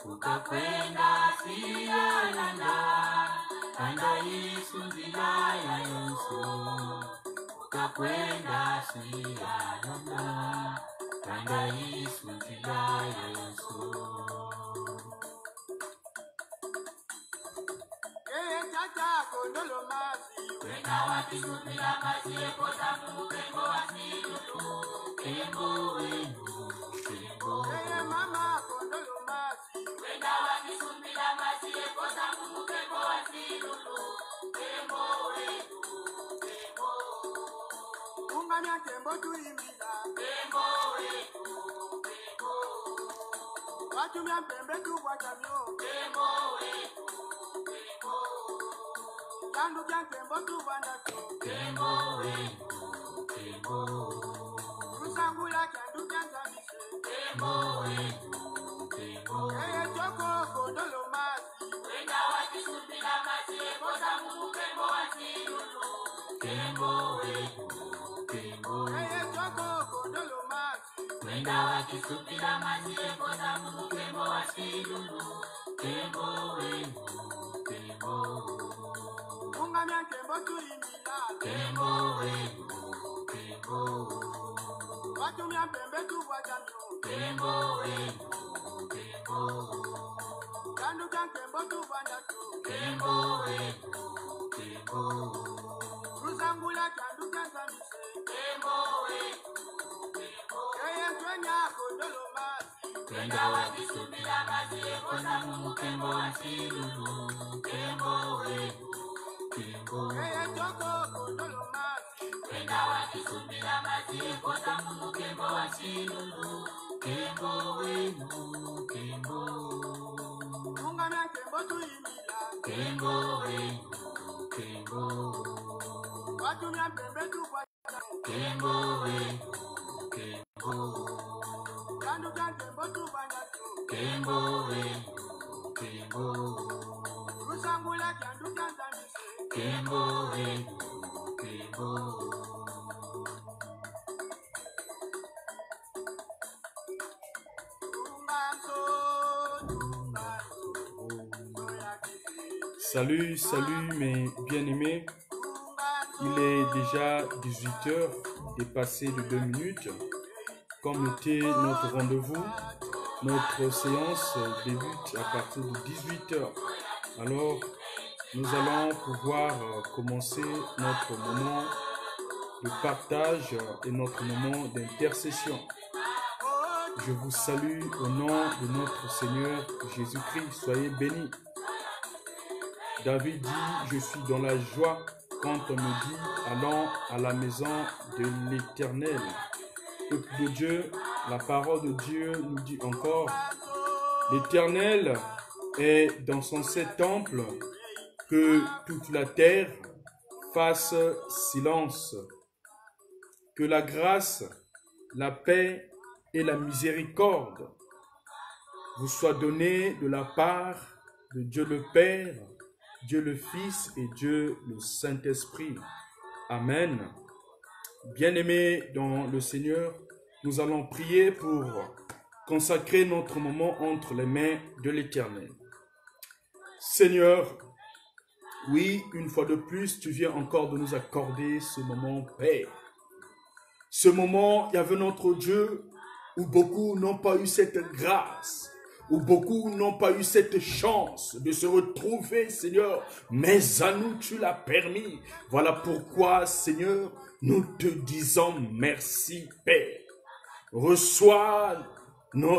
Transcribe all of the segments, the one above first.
Ukakwenda sialala isundila ya Yesu, ukakwenda siya namba, kanda isundila ya Yesu. Wena wakisundila masi ekosa mukengo wasilulu, kengo wenu, kengo. Mama kondolo masi. Wena wakisundila masi ekosa mukengo wasilulu, kengo wenu, kengo. Unganya kembo tuimila, kengo wenu, kengo. Watumia mpembe tuwachamyo, kengo wenu, kengo. Kandu kya kembo tuwandako, kengo wenu, kengo. Rusangula kyandu kya zamise, kengo wenu, kengo. Eye choko kondolo masi. Wenda wakisundila masi ekosa mukengo wasilulu, kengo wenu, kengo. Eye choko kondolo masi. Wenda wakisundila masi ekosa mukengo wasilulu, kengo wenu, kengo. Ungamya kembo tuimila, kengo wenu, kengo. Watumia mpembe tuwachamyo, kengo wenu, kengo. Kandu kya kembo tuwandako, kengo wenu, kengo. Rusangula kyandu kya zamise, kengo wenu, kengo. Eye twenya kondolo masi. Wenda wakisundila masi ekosa mukengo wasilulu, kengo wenu, kengo. Eye choko kondolo masi. Wenda wakisundila masi ekosa mukengo wasilulu, kengo wenu, kengo. Ungamya kembo tuimila, kengo wenu, kengo. Watumia mpembe tuwachamyo, kengo wenu, kengo. Kandu kya kembo tuwandako, kengo wenu, kengo. Rusangula kyandu kya zamise, kengo wenu, kengo. Salut, salut mes bien-aimés. Il est déjà 18 heures, dépassé de 2 minutes. Comme était notre rendez-vous, notre séance débute à partir de 18 heures. Alors, nous allons pouvoir commencer notre moment de partage et notre moment d'intercession. Je vous salue au nom de notre Seigneur Jésus-Christ. Soyez bénis. David dit, je suis dans la joie quand on me dit, allons à la maison de l'Éternel. Peuple de Dieu, la parole de Dieu nous dit encore, l'Éternel est dans son saint temple, que toute la terre fasse silence. Que la grâce, la paix et la miséricorde vous soient données de la part de Dieu le Père, Dieu le Fils et Dieu le Saint-Esprit. Amen. Bien-aimés dans le Seigneur, nous allons prier pour consacrer notre moment entre les mains de l'Éternel. Seigneur, oui, une fois de plus, tu viens encore de nous accorder ce moment, Père. Ce moment, il y avait notre Dieu, où beaucoup n'ont pas eu cette grâce, où beaucoup n'ont pas eu cette chance de se retrouver, Seigneur, mais à nous, tu l'as permis. Voilà pourquoi, Seigneur, nous te disons merci, Père. Reçois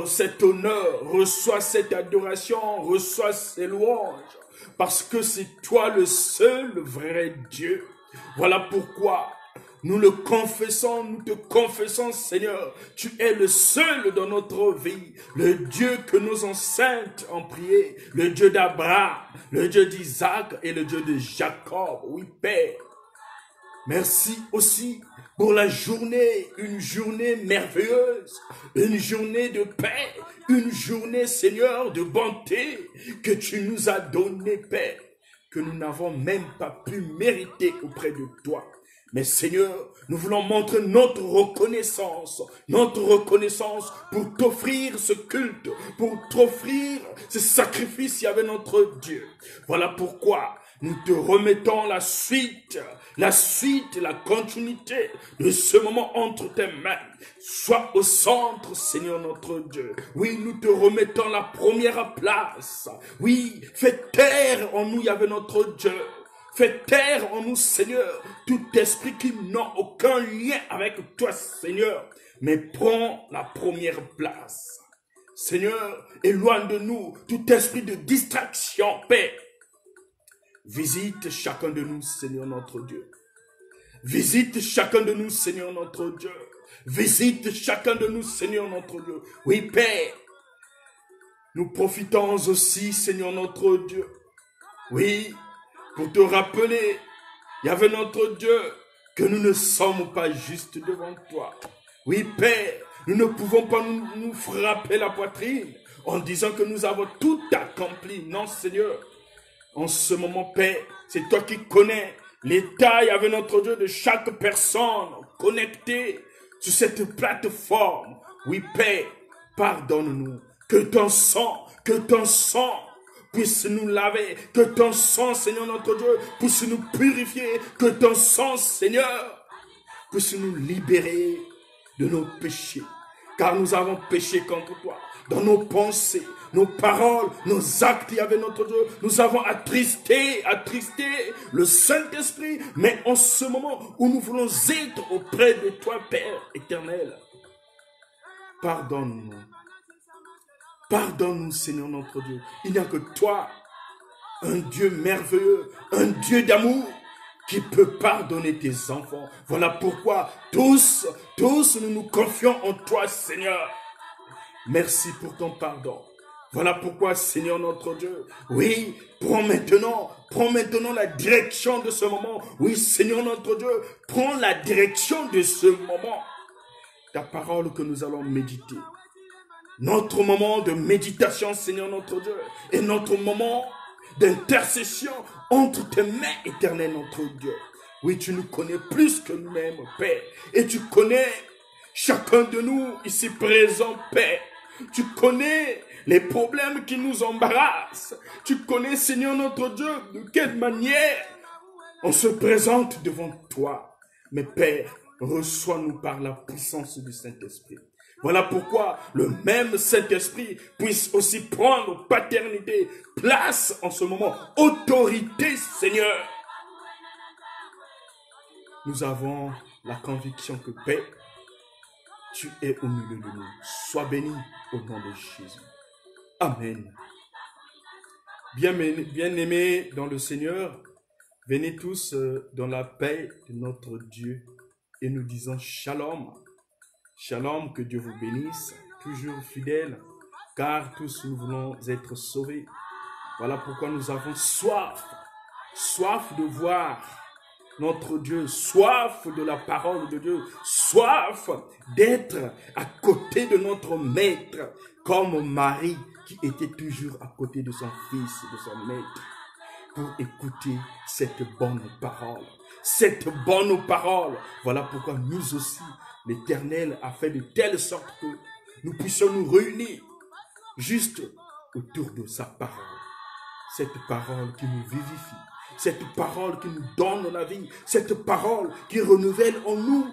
cet honneur, reçois cette adoration, reçois ces louanges, parce que c'est toi le seul vrai Dieu. Voilà pourquoi nous le confessons, nous te confessons, Seigneur, tu es le seul dans notre vie, le Dieu que nos ancêtres ont prié, le Dieu d'Abraham, le Dieu d'Isaac et le Dieu de Jacob. Oui, Père. Merci aussi pour la journée, une journée merveilleuse, une journée de paix, une journée, Seigneur, de bonté que tu nous as donnée, Père, que nous n'avons même pas pu mériter auprès de toi. Mais Seigneur, nous voulons montrer notre reconnaissance pour t'offrir ce culte, pour t'offrir ce sacrifice avec notre Dieu. Voilà pourquoi nous te remettons la suite, la continuité de ce moment entre tes mains. Sois au centre, Seigneur notre Dieu. Oui, nous te remettons la première place. Oui, fais taire en nous, Yahvé notre Dieu. Fais taire en nous, Seigneur, tout esprit qui n'a aucun lien avec toi, Seigneur. Mais prends la première place. Seigneur, éloigne de nous tout esprit de distraction, Père. Visite chacun de nous, Seigneur notre Dieu. Visite chacun de nous, Seigneur notre Dieu. Visite chacun de nous, Seigneur notre Dieu. Oui, Père. Nous profitons aussi, Seigneur notre Dieu. Oui, pour te rappeler, Yahvé notre Dieu, que nous ne sommes pas justes devant toi. Oui, Père, nous ne pouvons pas nous frapper la poitrine en disant que nous avons tout accompli. Non, Seigneur. En ce moment, Père, c'est toi qui connais l'état, Yahvé notre Dieu, de chaque personne connectée sur cette plateforme. Oui, Père, pardonne-nous. Que ton sang puisse nous laver. Que ton sang, Seigneur notre Dieu, puisse nous purifier. Que ton sang, Seigneur, puisse nous libérer de nos péchés. Car nous avons péché contre toi. Dans nos pensées, nos paroles, nos actes, Yahvé notre Dieu, nous avons attristé le Saint-Esprit. Mais en ce moment où nous voulons être auprès de toi, Père éternel, pardonne-nous. Pardonne-nous, Seigneur notre Dieu. Il n'y a que toi, un Dieu merveilleux, un Dieu d'amour, qui peut pardonner tes enfants. Voilà pourquoi tous nous nous confions en toi, Seigneur. Merci pour ton pardon. Voilà pourquoi, Seigneur notre Dieu, oui, prends maintenant la direction de ce moment. Oui, Seigneur notre Dieu, prends la direction de ce moment. Ta parole que nous allons méditer. Notre moment de méditation, Seigneur notre Dieu, et notre moment d'intercession entre tes mains, éternel notre Dieu. Oui, tu nous connais plus que nous-mêmes, Père. Et tu connais chacun de nous ici présent, Père. Tu connais les problèmes qui nous embarrassent. Tu connais, Seigneur notre Dieu, de quelle manière on se présente devant toi. Mais Père, reçois-nous par la puissance du Saint-Esprit. Voilà pourquoi le même Saint-Esprit puisse aussi prendre paternité, place en ce moment, autorité, Seigneur. Nous avons la conviction que, Père, tu es au milieu de nous. Sois béni au nom de Jésus. Amen. Bien-aimés dans le Seigneur, venez tous dans la paix de notre Dieu et nous disons Shalom. Shalom, que Dieu vous bénisse, toujours fidèle, car tous nous voulons être sauvés. Voilà pourquoi nous avons soif de voir notre Dieu, soif de la parole de Dieu, soif d'être à côté de notre maître, comme Marie qui était toujours à côté de son fils, de son maître, pour écouter cette bonne parole. Cette bonne parole, voilà pourquoi nous aussi, l'Éternel a fait de telle sorte que nous puissions nous réunir juste autour de sa parole. Cette parole qui nous vivifie, cette parole qui nous donne la vie, cette parole qui renouvelle en nous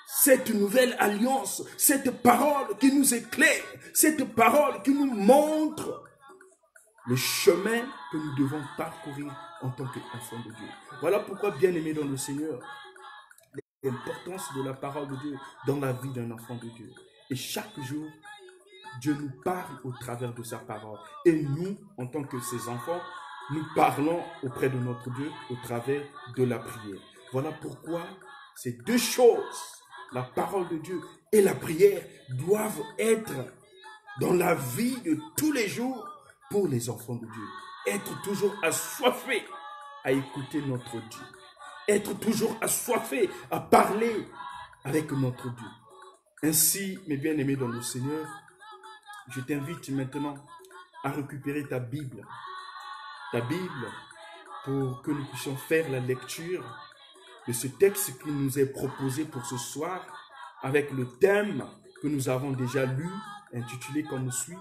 cette nouvelle alliance, cette parole qui nous éclaire, cette parole qui nous montre le chemin que nous devons parcourir en tant qu'enfants de Dieu. Voilà pourquoi, bien-aimés dans le Seigneur, l'importance de la parole de Dieu dans la vie d'un enfant de Dieu. Et chaque jour, Dieu nous parle au travers de sa parole. Et nous, en tant que ses enfants, nous parlons auprès de notre Dieu au travers de la prière. Voilà pourquoi ces deux choses, la parole de Dieu et la prière, doivent être dans la vie de tous les jours pour les enfants de Dieu. Être toujours assoiffés à écouter notre Dieu. Être toujours assoiffés à parler avec notre Dieu. Ainsi, mes bien-aimés dans le Seigneur, je t'invite maintenant à récupérer ta Bible. Ta Bible pour que nous puissions faire la lecture de ce texte qui nous est proposé pour ce soir avec le thème que nous avons déjà lu, intitulé comme suit: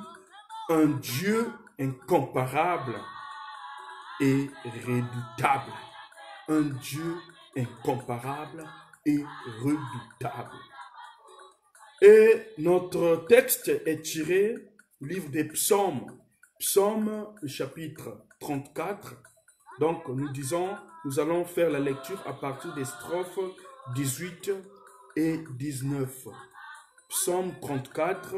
un Dieu incomparable et redoutable. Un Dieu incomparable et redoutable. Et notre texte est tiré du livre des psaumes. Psaume chapitre 34. Donc nous allons faire la lecture à partir des strophes 18 et 19. Psaume 34,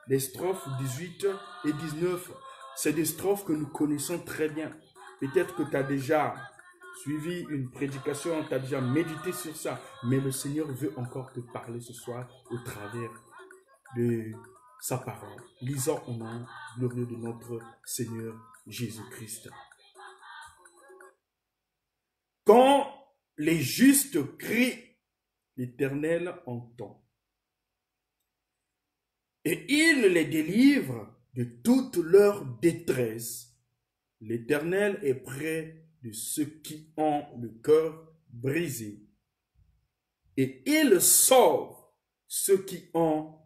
les strophes 18 et 19. C'est des strophes que nous connaissons très bien. Peut-être que tu as déjà suivi une prédication, tu as déjà médité sur ça. Mais le Seigneur veut encore te parler ce soir au travers de sa parole. Lisons au nom glorieux de notre Seigneur Jésus-Christ. Quand les justes crient, l'Éternel entend. Et il les délivre de toute leur détresse. L'Éternel est près de ceux qui ont le cœur brisé. Et il sauve ceux qui ont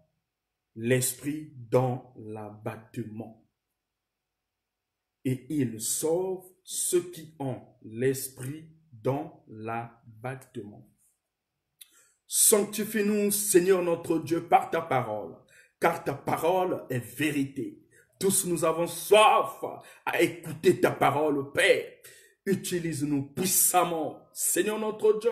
l'esprit dans l'abattement. Et il sauve ceux qui ont l'esprit dans l'abattement. Sanctifie-nous, Seigneur notre Dieu, par ta parole, car ta parole est vérité. Tous nous avons soif à écouter ta parole, Père. Utilise-nous puissamment, Seigneur notre Dieu.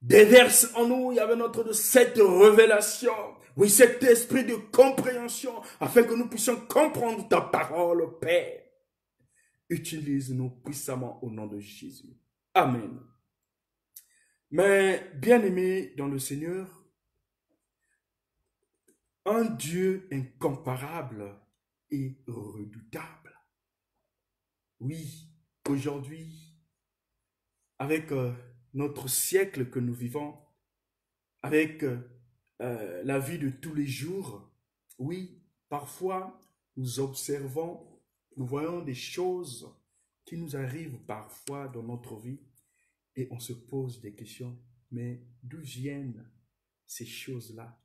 Déverse en nous, il y avait notre de cette révélation, oui, cet esprit de compréhension, afin que nous puissions comprendre ta parole, Père. Utilise-nous puissamment au nom de Jésus. Amen. Mais, bien-aimés dans le Seigneur, un Dieu incomparable et redoutable. Oui, aujourd'hui, avec notre siècle que nous vivons, avec la vie de tous les jours, oui, parfois nous observons, nous voyons des choses qui nous arrivent parfois dans notre vie et on se pose des questions, mais d'où viennent ces choses-là?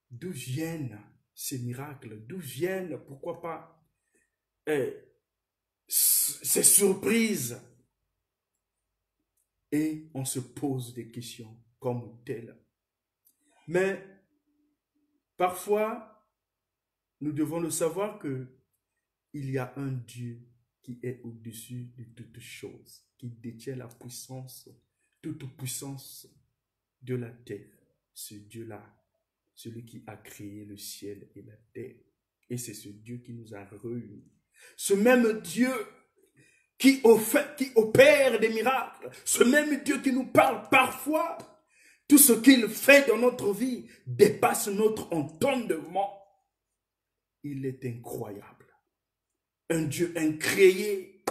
D'où viennent ces miracles? D'où viennent, pourquoi pas, ces surprises? Et on se pose des questions comme telles. Mais parfois, nous devons le savoir que il y a un Dieu qui est au-dessus de toutes choses, qui détient la puissance, toute puissance de la terre. Ce Dieu-là, celui qui a créé le ciel et la terre. Et c'est ce Dieu qui nous a réunis. Ce même Dieu qui opère des miracles, ce même Dieu qui nous parle parfois, tout ce qu'il fait dans notre vie dépasse notre entendement. Il est incroyable. Un Dieu incréé.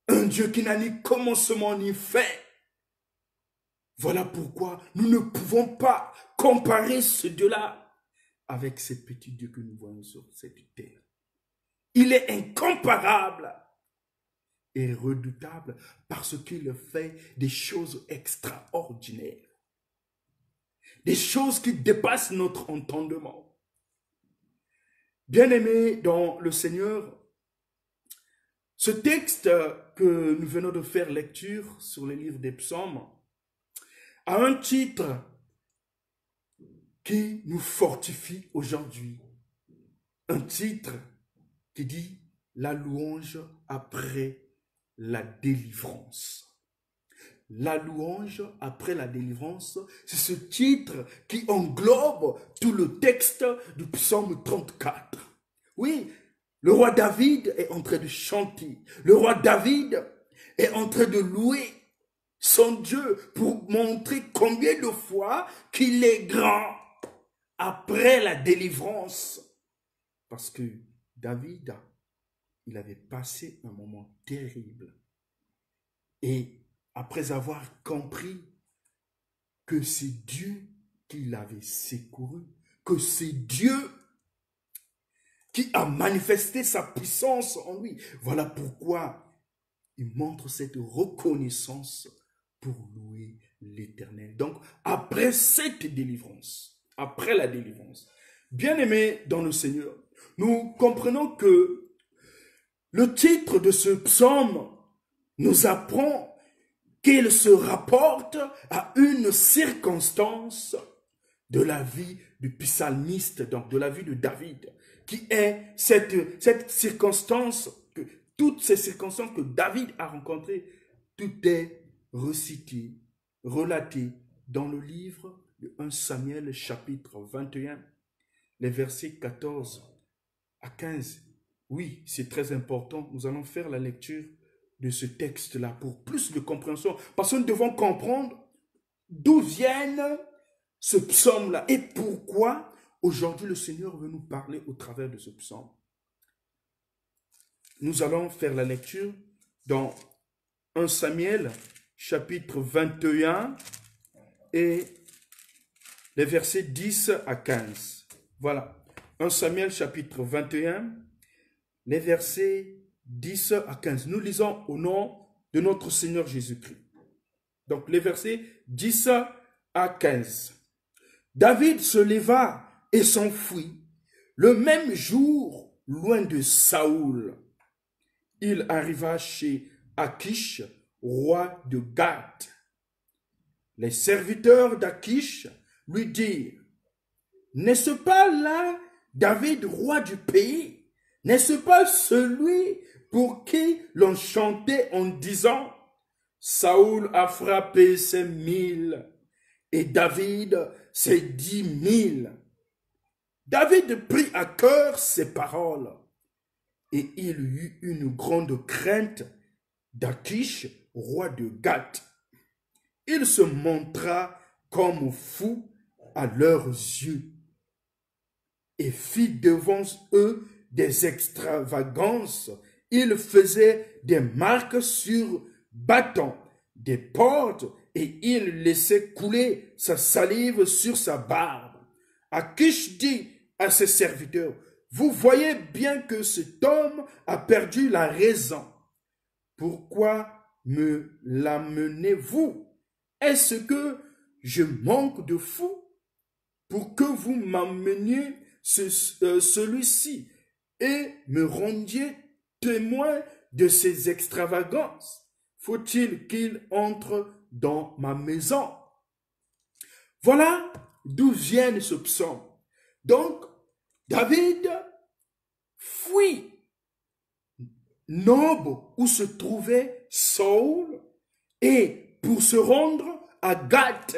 Un Dieu qui n'a ni commencement ni fin. Voilà pourquoi nous ne pouvons pas comparer ce Dieu-là avec ces petits dieux que nous voyons sur cette terre. Il est incomparable et redoutable parce qu'il fait des choses extraordinaires. Des choses qui dépassent notre entendement. Bien-aimés dans le Seigneur, ce texte que nous venons de faire lecture sur le livre des psaumes a un titre qui nous fortifie aujourd'hui. Un titre qui dit « La louange après la délivrance ». La louange après la délivrance, c'est ce titre qui englobe tout le texte du psaume 34. Oui, le roi David est en train de chanter. Le roi David est en train de louer son Dieu pour montrer combien de fois qu'il est grand après la délivrance. Parce que David, il avait passé un moment terrible. Et après avoir compris que c'est Dieu qui l'avait secouru, que c'est Dieu qui a manifesté sa puissance en lui. Voilà pourquoi il montre cette reconnaissance pour louer l'Éternel. Donc, après cette délivrance, après la délivrance, bien-aimés dans le Seigneur, nous comprenons que Le titre de ce psaume nous apprend qu'il se rapporte à une circonstance de la vie du psalmiste, donc de la vie de David, qui est cette circonstance, toutes ces circonstances que David a rencontrées, tout est recité, relaté dans le livre de 1 Samuel chapitre 21, les versets 14 à 15. Oui, c'est très important. Nous allons faire la lecture de ce texte-là pour plus de compréhension. Parce que nous devons comprendre d'où viennent ce psaume-là et pourquoi aujourd'hui le Seigneur veut nous parler au travers de ce psaume. Nous allons faire la lecture dans 1 Samuel chapitre 21 et les versets 10 à 15. Voilà, 1 Samuel chapitre 21, les versets 10 à 15. Nous lisons au nom de notre Seigneur Jésus-Christ. Donc les versets 10 à 15. David se leva et s'enfuit le même jour loin de Saoul. Il arriva chez Akish, roi de Gath. Les serviteurs d'Akish lui dirent: n'est-ce pas là David, roi du pays? N'est-ce pas celui pour qui l'on chantait en disant: Saoul a frappé ses 1000 et David ses 10 000. David prit à cœur ces paroles et il eut une grande crainte d'Akish, roi de Gath. Il se montra comme fou à leurs yeux et fit devant eux des extravagances. Il faisait des marques sur bâtons, des portes, et il laissait couler sa salive sur sa barbe. Akish dit à ses serviteurs: vous voyez bien que cet homme a perdu la raison. Pourquoi me l'amenez-vous? Est-ce que je manque de fou pour que vous m'ameniez celui-ci et me rendiez témoin de ses extravagances? Faut-il qu'il entre dans ma maison? Voilà d'où vient ce psaume. Donc, David fuit Nob où se trouvait Saul et pour se rendre à Gath.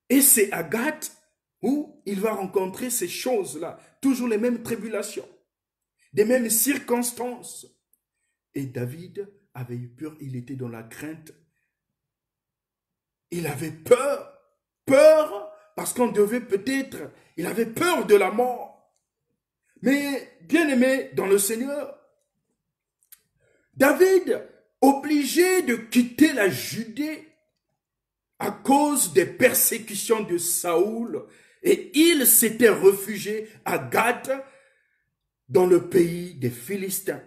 Et c'est à Gath où il va rencontrer ces choses-là, toujours les mêmes tribulations, des mêmes circonstances. Et David avait eu peur, il était dans la crainte. Il avait peur parce qu'on devait peut-être, il avait peur de la mort. Mais bien aimé dans le Seigneur, David, obligé de quitter la Judée à cause des persécutions de Saoul, et il s'était réfugié à Gath, dans le pays des Philistins.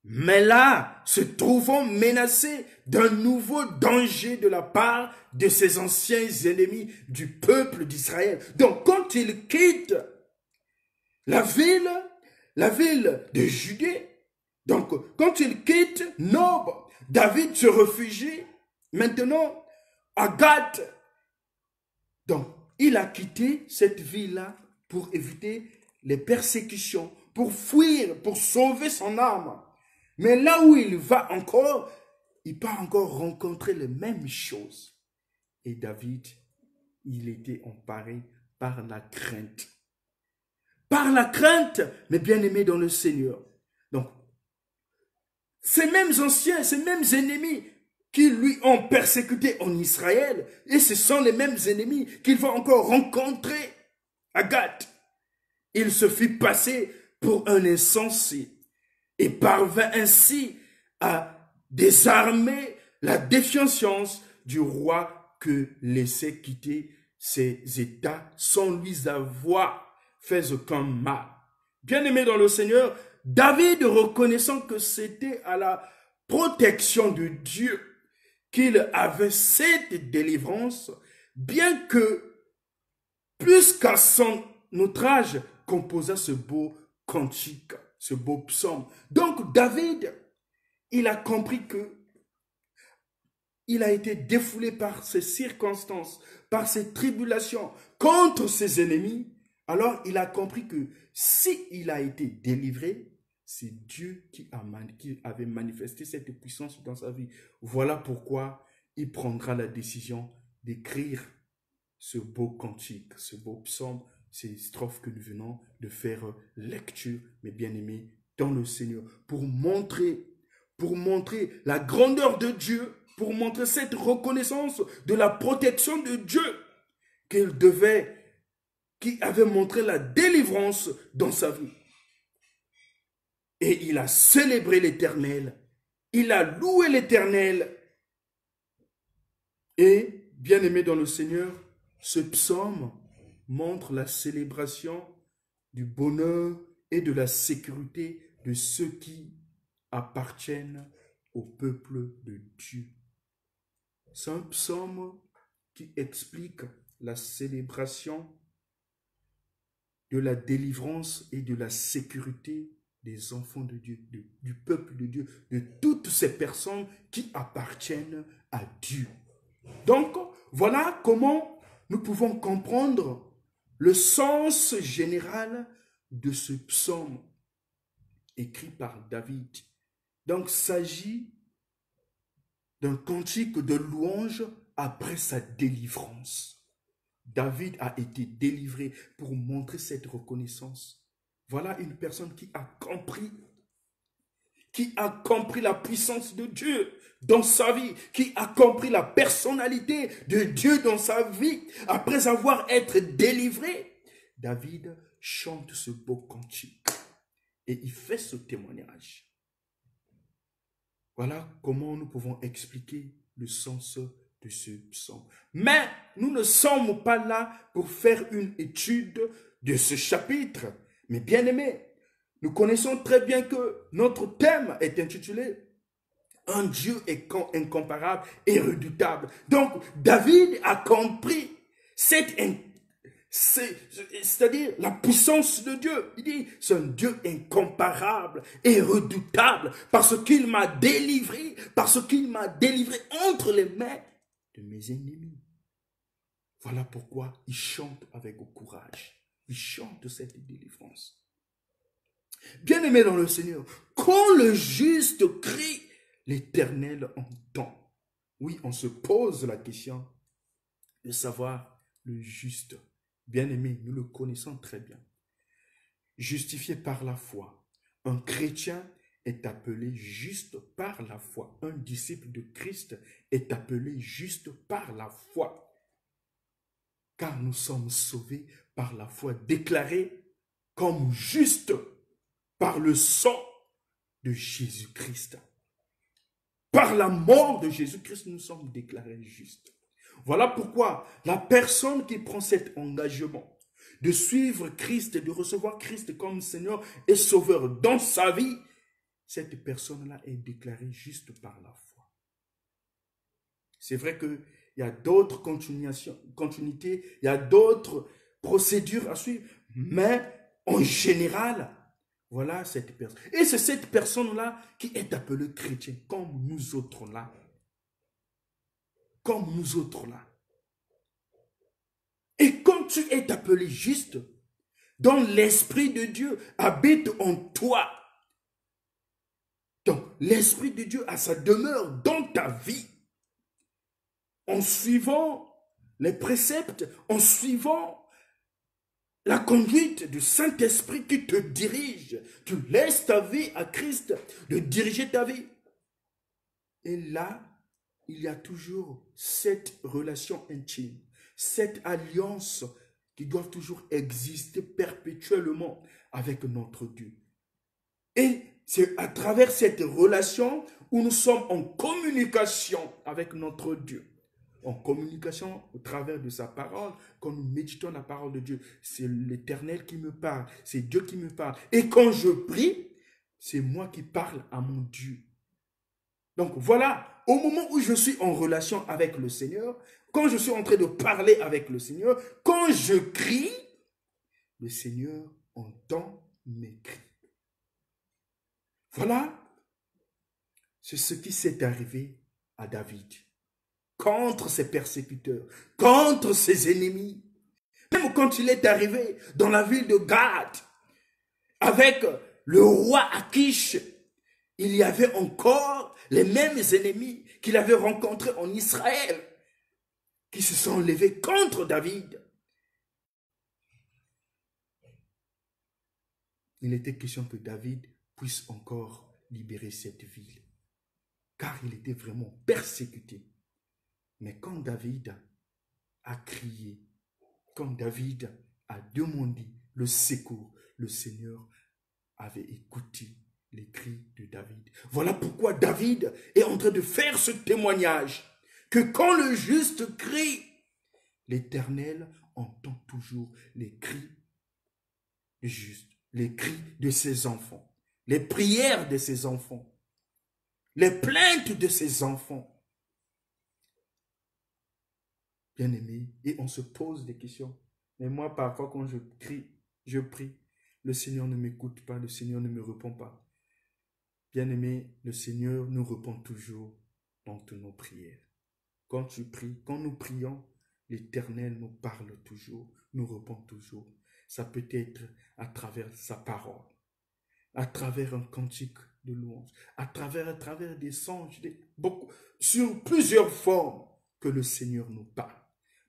Mais là, se trouvant menacé d'un nouveau danger de la part de ses anciens ennemis du peuple d'Israël. Donc, quand il quitte la ville de Judée, donc quand il quitte Nob, David se réfugie maintenant à Gath. Donc, il a quitté cette ville-là pour éviter les persécutions, pour fuir, pour sauver son âme. Mais là où il va encore, il peut encore rencontrer les mêmes choses. Et David, il était emparé par la crainte. Par la crainte, mais bien aimé dans le Seigneur. Donc, ces mêmes anciens, ces mêmes ennemis qui lui ont persécuté en Israël, et ce sont les mêmes ennemis qu'il va encore rencontrer à Gath. Il se fit passer pour un insensé et parvint ainsi à désarmer la défiance du roi que laissait quitter ses États sans lui avoir fait aucun mal. Bien-aimé dans le Seigneur, David, reconnaissant que c'était à la protection de Dieu qu'il avait cette délivrance, bien que plus qu'à son outrage, composa ce beau cantique. ce beau psaume. Donc David, il a compris que il a été défoulé par ses circonstances, par ses tribulations contre ses ennemis. Alors il a compris que si il a été délivré, c'est Dieu qui avait manifesté cette puissance dans sa vie. Voilà pourquoi il prendra la décision d'écrire ce beau cantique, ce beau psaume, ces strophes que nous venons de faire lecture, mes bien-aimés, dans le Seigneur, pour montrer la grandeur de Dieu, pour montrer cette reconnaissance de la protection de Dieu qui avait montré la délivrance dans sa vie. Et il a célébré l'Éternel, il a loué l'Éternel. Et, bien-aimé dans le Seigneur, ce psaume montre la célébration du bonheur et de la sécurité de ceux qui appartiennent au peuple de Dieu. C'est un psaume qui explique la célébration de la délivrance et de la sécurité des enfants de Dieu, du peuple de Dieu, de toutes ces personnes qui appartiennent à Dieu. Donc, voilà comment nous pouvons comprendre le sens général de ce psaume écrit par David. Donc, il s'agit d'un cantique de louange après sa délivrance. David a été délivré pour montrer cette reconnaissance. Voilà une personne qui a compris la puissance de Dieu dans sa vie, qui a compris la personnalité de Dieu dans sa vie. Après avoir été délivré, David chante ce beau cantique et il fait ce témoignage. Voilà comment nous pouvons expliquer le sens de ce psaume. Mais nous ne sommes pas là pour faire une étude de ce chapitre. Mais bien aimés, nous connaissons très bien que notre thème est intitulé « Un Dieu incomparable et redoutable ». Donc, David a compris c'est-à-dire la puissance de Dieu. Il dit, c'est un Dieu incomparable et redoutable parce qu'il m'a délivré entre les mains de mes ennemis. Voilà pourquoi il chante avec courage. Il chante cette délivrance. Bien-aimé dans le Seigneur, quand le juste crie, l'Éternel entend. Oui, on se pose la question de savoir le juste. Bien-aimé, nous le connaissons très bien. Justifié par la foi, un chrétien est appelé juste par la foi. Un disciple de Christ est appelé juste par la foi. Car nous sommes sauvés par la foi, déclarés comme justes par le sang de Jésus-Christ. Par la mort de Jésus-Christ, nous sommes déclarés justes. Voilà pourquoi la personne qui prend cet engagement de suivre Christ, de recevoir Christ comme Seigneur et Sauveur dans sa vie, cette personne-là est déclarée juste par la foi. C'est vrai qu'il y a d'autres continuités, il y a d'autres procédures à suivre, mais en général, voilà cette personne. Et c'est cette personne-là qui est appelée chrétien, comme nous autres là. Comme nous autres là. Et quand tu es appelé juste, dont l'Esprit de Dieu habite en toi, donc l'Esprit de Dieu a sa demeure dans ta vie, en suivant les préceptes, en suivant la conduite du Saint-Esprit qui te dirige. Tu laisses ta vie à Christ de diriger ta vie. Et là, il y a toujours cette relation intime, cette alliance qui doit toujours exister perpétuellement avec notre Dieu. Et c'est à travers cette relation où nous sommes en communication avec notre Dieu. En communication au travers de sa parole, quand nous méditons la parole de Dieu, c'est l'Éternel qui me parle, c'est Dieu qui me parle. Et quand je prie, c'est moi qui parle à mon Dieu. Donc voilà, au moment où je suis en relation avec le Seigneur, quand je suis en train de parler avec le Seigneur, quand je crie, le Seigneur entend mes cris. Voilà, c'est ce qui s'est arrivé à David. Contre ses persécuteurs, contre ses ennemis. Même quand il est arrivé dans la ville de Gad, avec le roi Akish, il y avait encore les mêmes ennemis qu'il avait rencontrés en Israël, qui se sont levés contre David. Il était question que David puisse encore libérer cette ville, car il était vraiment persécuté. Mais quand David a crié, quand David a demandé le secours, le Seigneur avait écouté les cris de David. Voilà pourquoi David est en train de faire ce témoignage, que quand le juste crie, l'Éternel entend toujours les cris du juste, les cris de ses enfants, les prières de ses enfants, les plaintes de ses enfants. Bien-aimé, et on se pose des questions. Mais moi, parfois, quand je crie, je prie, le Seigneur ne m'écoute pas, le Seigneur ne me répond pas. Bien-aimé, le Seigneur nous répond toujours dans toutes nos prières. Quand tu pries, quand nous prions, l'Éternel nous parle toujours, nous répond toujours. Ça peut être à travers sa parole, à travers un cantique de louange, à travers des songes, sur plusieurs formes que le Seigneur nous parle.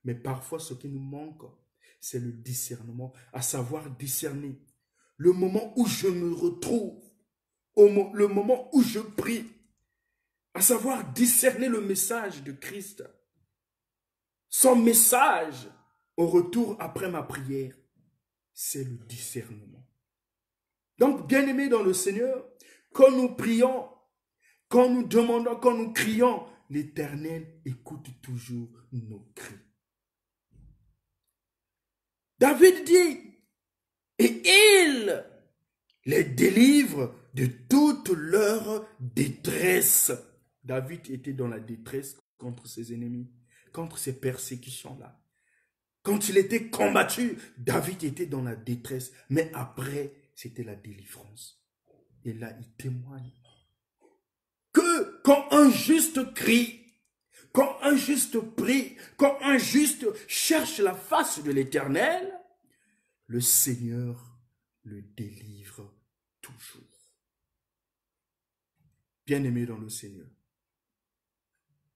Mais parfois, ce qui nous manque, c'est le discernement, à savoir discerner le moment où je me retrouve, le moment où je prie, à savoir discerner le message de Christ, son message au retour après ma prière, c'est le discernement. Donc, bien-aimés dans le Seigneur, quand nous prions, quand nous demandons, quand nous crions, l'Éternel écoute toujours nos cris. David dit, et il les délivre de toute leur détresse. David était dans la détresse contre ses ennemis, contre ces persécutions-là. Quand il était combattu, David était dans la détresse, mais après, c'était la délivrance. Et là, il témoigne que quand un juste crie, quand un juste prie, quand un juste cherche la face de l'Éternel, le Seigneur le délivre toujours. Bien-aimé dans le Seigneur,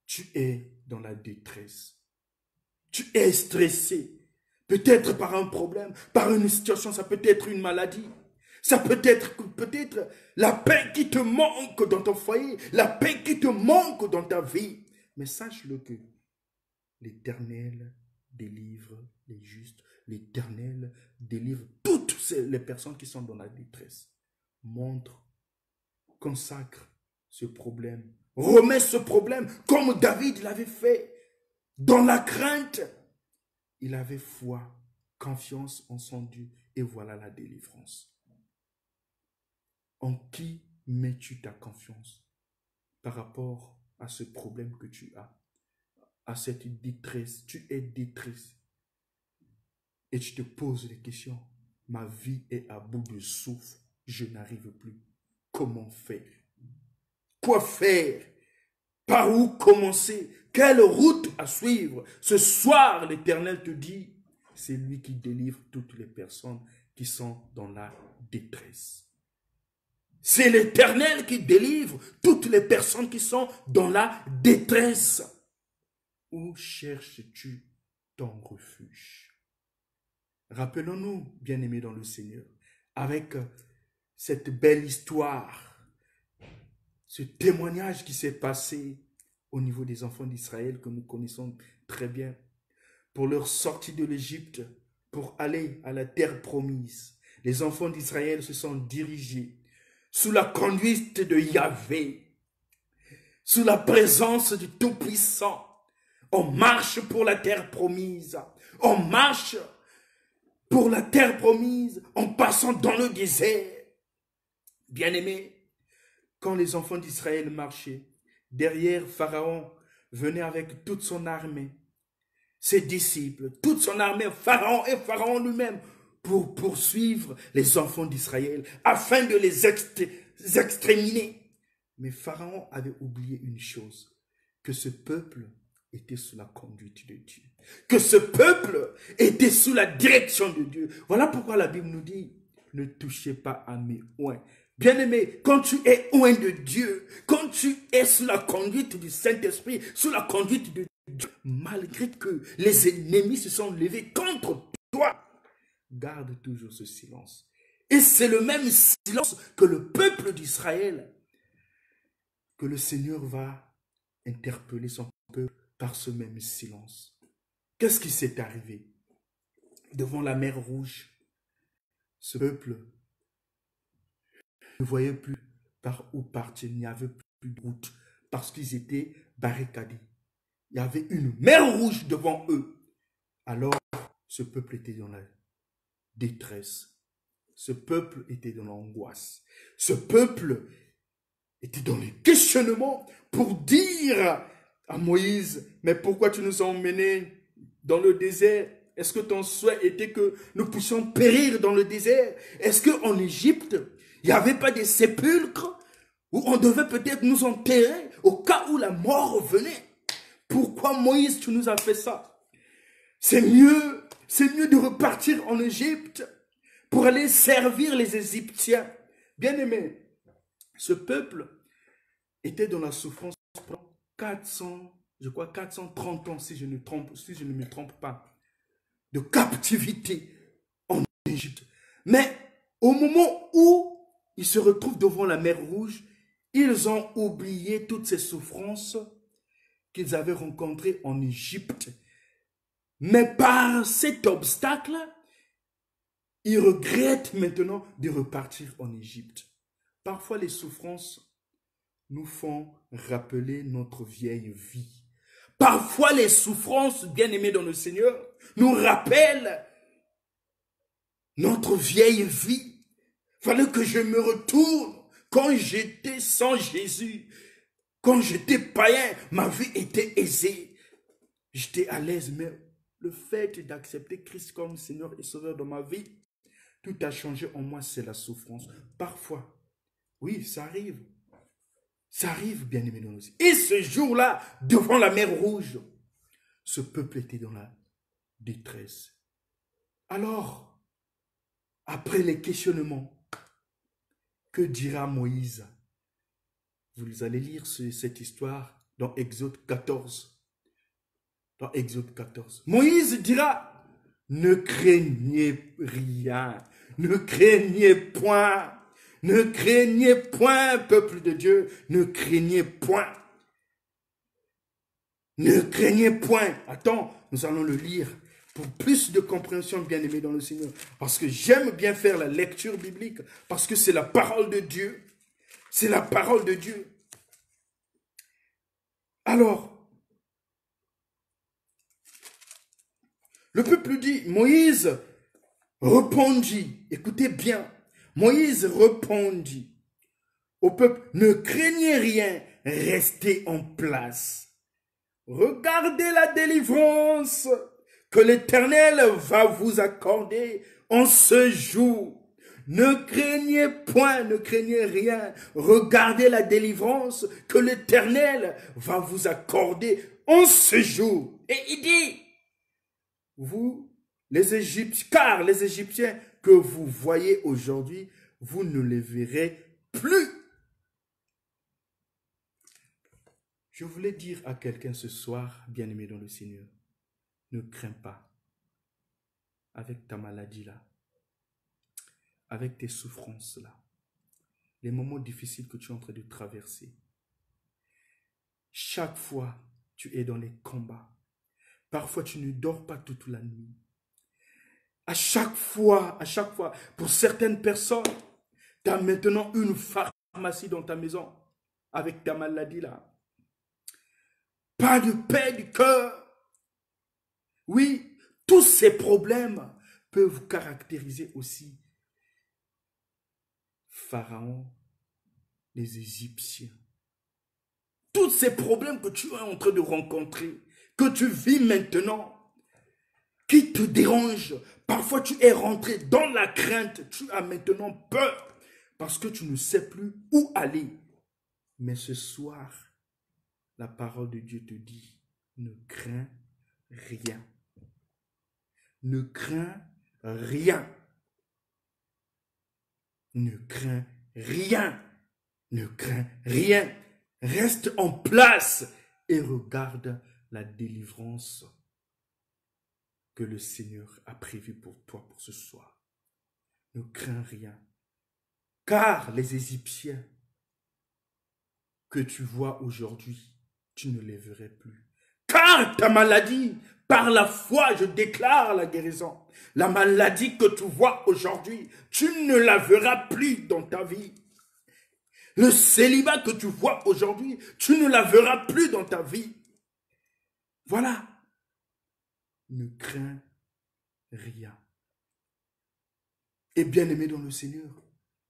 tu es dans la détresse. Tu es stressé, peut-être par un problème, par une situation, ça peut être une maladie. Ça peut être la paix qui te manque dans ton foyer, la paix qui te manque dans ta vie. Mais sache-le que l'Éternel délivre les justes. L'Éternel délivre toutes les personnes qui sont dans la détresse. Montre, consacre ce problème. Remets ce problème comme David l'avait fait. Dans la crainte, il avait foi, confiance en son Dieu. Et voilà la délivrance. En qui mets-tu ta confiance par rapport à ce problème que tu as, à cette détresse? Tu es détresse et tu te poses des questions. Ma vie est à bout de souffle, je n'arrive plus. Comment faire? Quoi faire? Par où commencer? Quelle route à suivre? Ce soir, l'Éternel te dit, c'est lui qui délivre toutes les personnes qui sont dans la détresse. C'est l'Éternel qui délivre toutes les personnes qui sont dans la détresse. Où cherches-tu ton refuge? Rappelons-nous, bien-aimés dans le Seigneur, avec cette belle histoire, ce témoignage qui s'est passé au niveau des enfants d'Israël que nous connaissons très bien, pour leur sortie de l'Égypte, pour aller à la terre promise. Les enfants d'Israël se sont dirigés sous la conduite de Yahvé, sous la présence du Tout-Puissant. On marche pour la terre promise. On marche pour la terre promise en passant dans le désert. Bien-aimés, quand les enfants d'Israël marchaient, derrière Pharaon venait avec toute son armée, ses disciples, toute son armée, Pharaon et Pharaon lui-même, pour poursuivre les enfants d'Israël, afin de les exterminés. Mais Pharaon avait oublié une chose, que ce peuple était sous la conduite de Dieu, que ce peuple était sous la direction de Dieu. Voilà pourquoi la Bible nous dit, ne touchez pas à mes oins. Bien-aimé, quand tu es oint de Dieu, quand tu es sous la conduite du Saint-Esprit, sous la conduite de Dieu, malgré que les ennemis se sont levés contre toi, garde toujours ce silence. Et c'est le même silence que le peuple d'Israël, que le Seigneur va interpeller son peuple par ce même silence. Qu'est-ce qui s'est arrivé? Devant la mer Rouge, ce peuple ne voyait plus par où partir, il n'y avait plus de route, parce qu'ils étaient barricadés. Il y avait une mer Rouge devant eux. Alors, ce peuple était dans la détresse. Ce peuple était dans l'angoisse. Ce peuple était dans les questionnements pour dire à Moïse, mais pourquoi tu nous as emmenés dans le désert? Est-ce que ton souhait était que nous puissions périr dans le désert? Est-ce qu'en Égypte, il n'y avait pas des sépulcres où on devait peut-être nous enterrer au cas où la mort venait? Pourquoi Moïse, tu nous as fait ça? C'est mieux de repartir en Égypte pour aller servir les Égyptiens. Bien-aimés, ce peuple était dans la souffrance pendant 430 ans, si je ne me trompe pas, de captivité en Égypte. Mais au moment où ils se retrouvent devant la mer Rouge, ils ont oublié toutes ces souffrances qu'ils avaient rencontrées en Égypte. Mais par cet obstacle, ils regrettent maintenant de repartir en Égypte. Parfois, les souffrances nous font rappeler notre vieille vie. Parfois, les souffrances, bien-aimées dans le Seigneur, nous rappellent notre vieille vie. Il fallait que je me retourne quand j'étais sans Jésus. Quand j'étais païen, ma vie était aisée. J'étais à l'aise, mais le fait d'accepter Christ comme Seigneur et Sauveur dans ma vie, tout a changé en moi, c'est la souffrance. Parfois, oui, ça arrive. Ça arrive, bien-aimé dans nos vies. Et ce jour-là, devant la mer Rouge, ce peuple était dans la détresse. Alors, après les questionnements, que dira Moïse? Vous allez lire cette histoire dans Exode 14. Dans Exode 14. Moïse dira, ne craignez rien, ne craignez point. Ne craignez point, peuple de Dieu, ne craignez point. Ne craignez point. Attends, nous allons le lire pour plus de compréhension, bien-aimé dans le Seigneur. Parce que j'aime bien faire la lecture biblique, parce que c'est la parole de Dieu. C'est la parole de Dieu. Alors, le peuple dit, Moïse répondit, écoutez bien, Moïse répondit au peuple, ne craignez rien, restez en place. Regardez la délivrance que l'Éternel va vous accorder en ce jour. Ne craignez point, ne craignez rien. Regardez la délivrance que l'Éternel va vous accorder en ce jour. Et il dit, vous, les Égyptiens, car les Égyptiens que vous voyez aujourd'hui, vous ne les verrez plus. Je voulais dire à quelqu'un ce soir, bien-aimé dans le Seigneur, ne crains pas avec ta maladie là, avec tes souffrances là, les moments difficiles que tu es en train de traverser. Chaque fois, tu es dans les combats. Parfois, tu ne dors pas toute la nuit. À chaque fois, pour certaines personnes, tu as maintenant une pharmacie dans ta maison avec ta maladie là. Pas de paix du cœur. Oui, tous ces problèmes peuvent caractériser aussi Pharaon, les Égyptiens. Tous ces problèmes que tu es en train de rencontrer, que tu vis maintenant, qui te dérangent. Parfois, tu es rentré dans la crainte. Tu as maintenant peur. parce que tu ne sais plus où aller. Mais ce soir, la parole de Dieu te dit, ne crains rien. Ne crains rien. Ne crains rien. Ne crains rien. Reste en place et regarde la délivrance que le Seigneur a prévue pour toi pour ce soir. Ne crains rien. Car les Égyptiens que tu vois aujourd'hui, tu ne les verrais plus. Car ta maladie, par la foi, je déclare la guérison. La maladie que tu vois aujourd'hui, tu ne la verras plus dans ta vie. Le célibat que tu vois aujourd'hui, tu ne la verras plus dans ta vie. Voilà. Ne crains rien. Et bien aimé dans le Seigneur,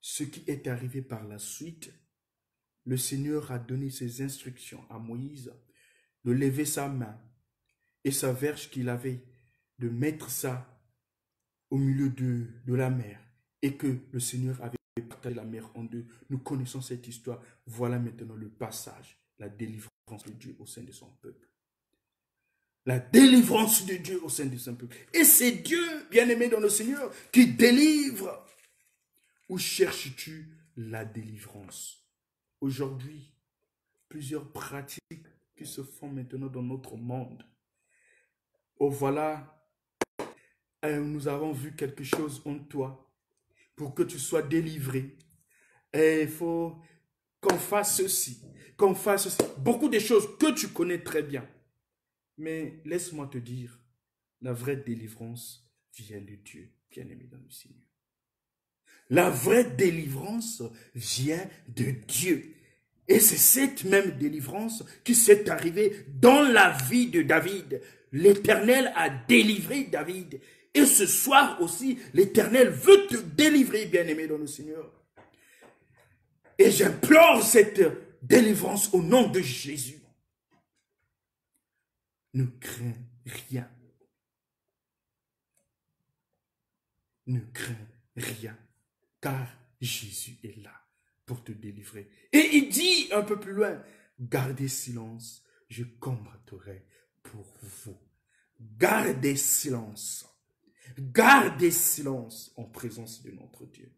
ce qui est arrivé par la suite, le Seigneur a donné ses instructions à Moïse de lever sa main et sa verge qu'il avait, de mettre ça au milieu de la mer et que le Seigneur avait partagé la mer en deux. Nous connaissons cette histoire. Voilà maintenant le passage, la délivrance de Dieu au sein de son peuple. La délivrance de Dieu au sein de son peuple. Et c'est Dieu, bien-aimé dans le Seigneur, qui délivre. Où cherches-tu la délivrance? Aujourd'hui, plusieurs pratiques qui se font maintenant dans notre monde. Oh voilà, nous avons vu quelque chose en toi pour que tu sois délivré. Et il faut qu'on fasse ceci, qu'on fasse ceci. Beaucoup de choses que tu connais très bien. Mais laisse-moi te dire, la vraie délivrance vient de Dieu, bien-aimé dans le Seigneur. La vraie délivrance vient de Dieu. Et c'est cette même délivrance qui s'est arrivée dans la vie de David. L'Éternel a délivré David. Et ce soir aussi, l'Éternel veut te délivrer, bien-aimé dans le Seigneur. Et j'implore cette délivrance au nom de Jésus. Ne crains rien. Ne crains rien. Car Jésus est là pour te délivrer. Et il dit un peu plus loin, gardez silence, je combattrai pour vous. Gardez silence. Gardez silence en présence de notre Dieu.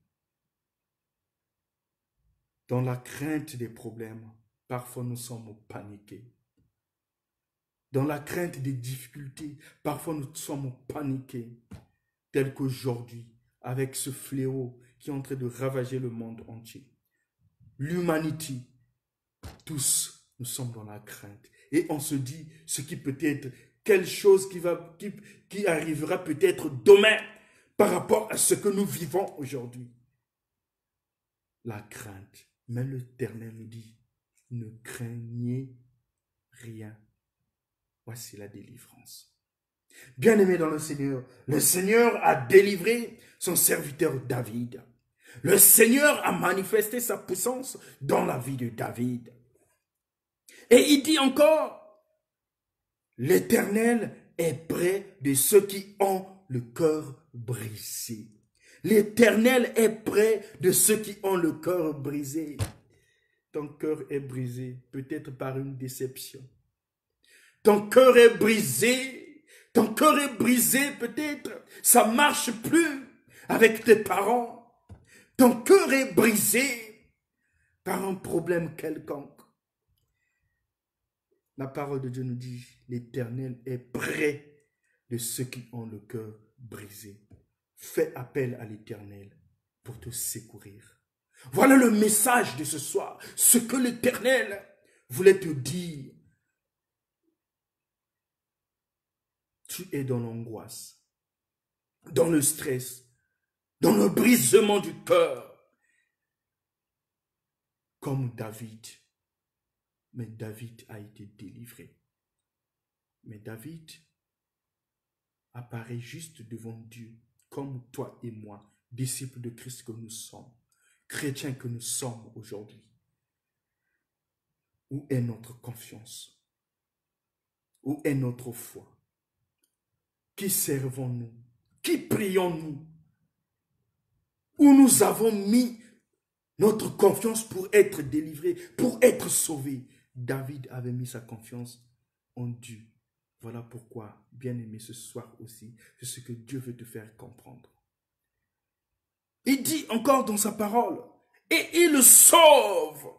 Dans la crainte des problèmes, parfois nous sommes paniqués. Dans la crainte des difficultés, parfois nous sommes paniqués. Tel qu'aujourd'hui, avec ce fléau qui est en train de ravager le monde entier. L'humanité, tous, nous sommes dans la crainte. Et on se dit, ce qui peut être quelque chose qui arrivera peut-être demain par rapport à ce que nous vivons aujourd'hui. La crainte. Mais l'Éternel nous dit, ne craignez rien. Voici la délivrance. Bien-aimé dans le Seigneur a délivré son serviteur David. Le Seigneur a manifesté sa puissance dans la vie de David. Et il dit encore, l'Éternel est près de ceux qui ont le cœur brisé. L'Éternel est près de ceux qui ont le cœur brisé. Ton cœur est brisé, peut-être par une déception. Ton cœur est brisé. Ton cœur est brisé, peut-être. Ça ne marche plus avec tes parents. Ton cœur est brisé par un problème quelconque. La parole de Dieu nous dit, l'Éternel est près de ceux qui ont le cœur brisé. Fais appel à l'Éternel pour te secourir. Voilà le message de ce soir. Ce que l'Éternel voulait te dire. Tu es dans l'angoisse, dans le stress, dans le brisement du cœur. Comme David. Mais David a été délivré. Mais David apparaît juste devant Dieu, comme toi et moi, disciples de Christ que nous sommes, chrétiens que nous sommes aujourd'hui. Où est notre confiance? Où est notre foi? Qui servons-nous? Qui prions-nous? Où nous avons mis notre confiance pour être délivré, pour être sauvé. David avait mis sa confiance en Dieu. Voilà pourquoi, bien-aimé, ce soir aussi, c'est ce que Dieu veut te faire comprendre. Il dit encore dans sa parole, et il sauve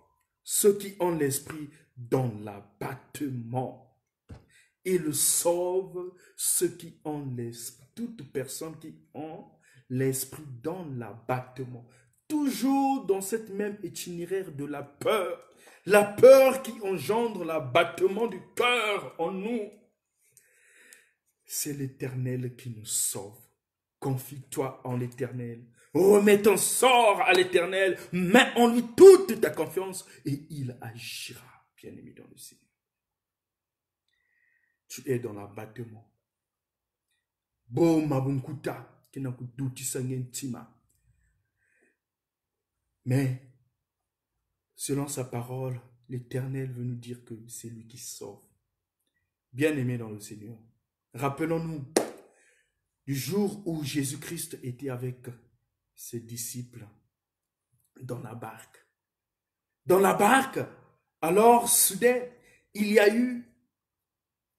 ceux qui ont l'esprit dans l'abattement. Il sauve ceux qui ont l'esprit, toute personne qui ont l'esprit dans l'abattement. Toujours dans cette même itinéraire de la peur qui engendre l'abattement du cœur en nous. C'est l'Éternel qui nous sauve. Confie-toi en l'Éternel. Remets ton sort à l'Éternel. Mets en lui toute ta confiance et il agira, bien-aimé dans le Seigneur. Tu es dans l'abattement. Bo mabunkuta, kenakuduti sangentima. Mais, selon sa parole, l'Éternel veut nous dire que c'est lui qui sauve. Bien-aimé dans le Seigneur, rappelons-nous du jour où Jésus-Christ était avec ses disciples dans la barque. Dans la barque, alors soudain, il y a eu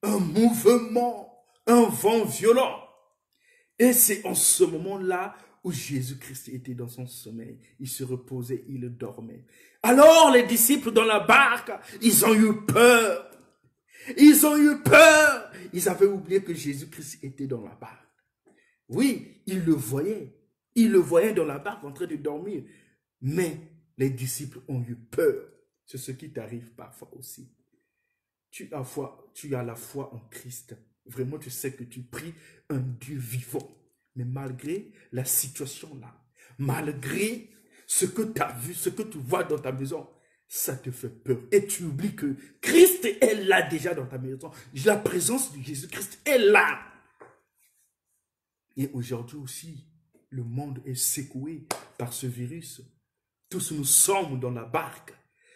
un mouvement, un vent violent. Et c'est en ce moment-là où Jésus-Christ était dans son sommeil. Il se reposait, il dormait. Alors les disciples dans la barque, ils ont eu peur. Ils ont eu peur. Ils avaient oublié que Jésus-Christ était dans la barque. Oui, ils le voyaient. Ils le voyaient dans la barque en train de dormir. Mais les disciples ont eu peur. C'est ce qui t'arrive parfois aussi. Tu as la foi en Christ. Vraiment, tu sais que tu pries un Dieu vivant. Mais malgré la situation là, malgré ce que tu as vu, ce que tu vois dans ta maison, ça te fait peur. Et tu oublies que Christ est là déjà dans ta maison. La présence de Jésus-Christ est là. Et aujourd'hui aussi, le monde est secoué par ce virus. Tous nous sommes dans la barque.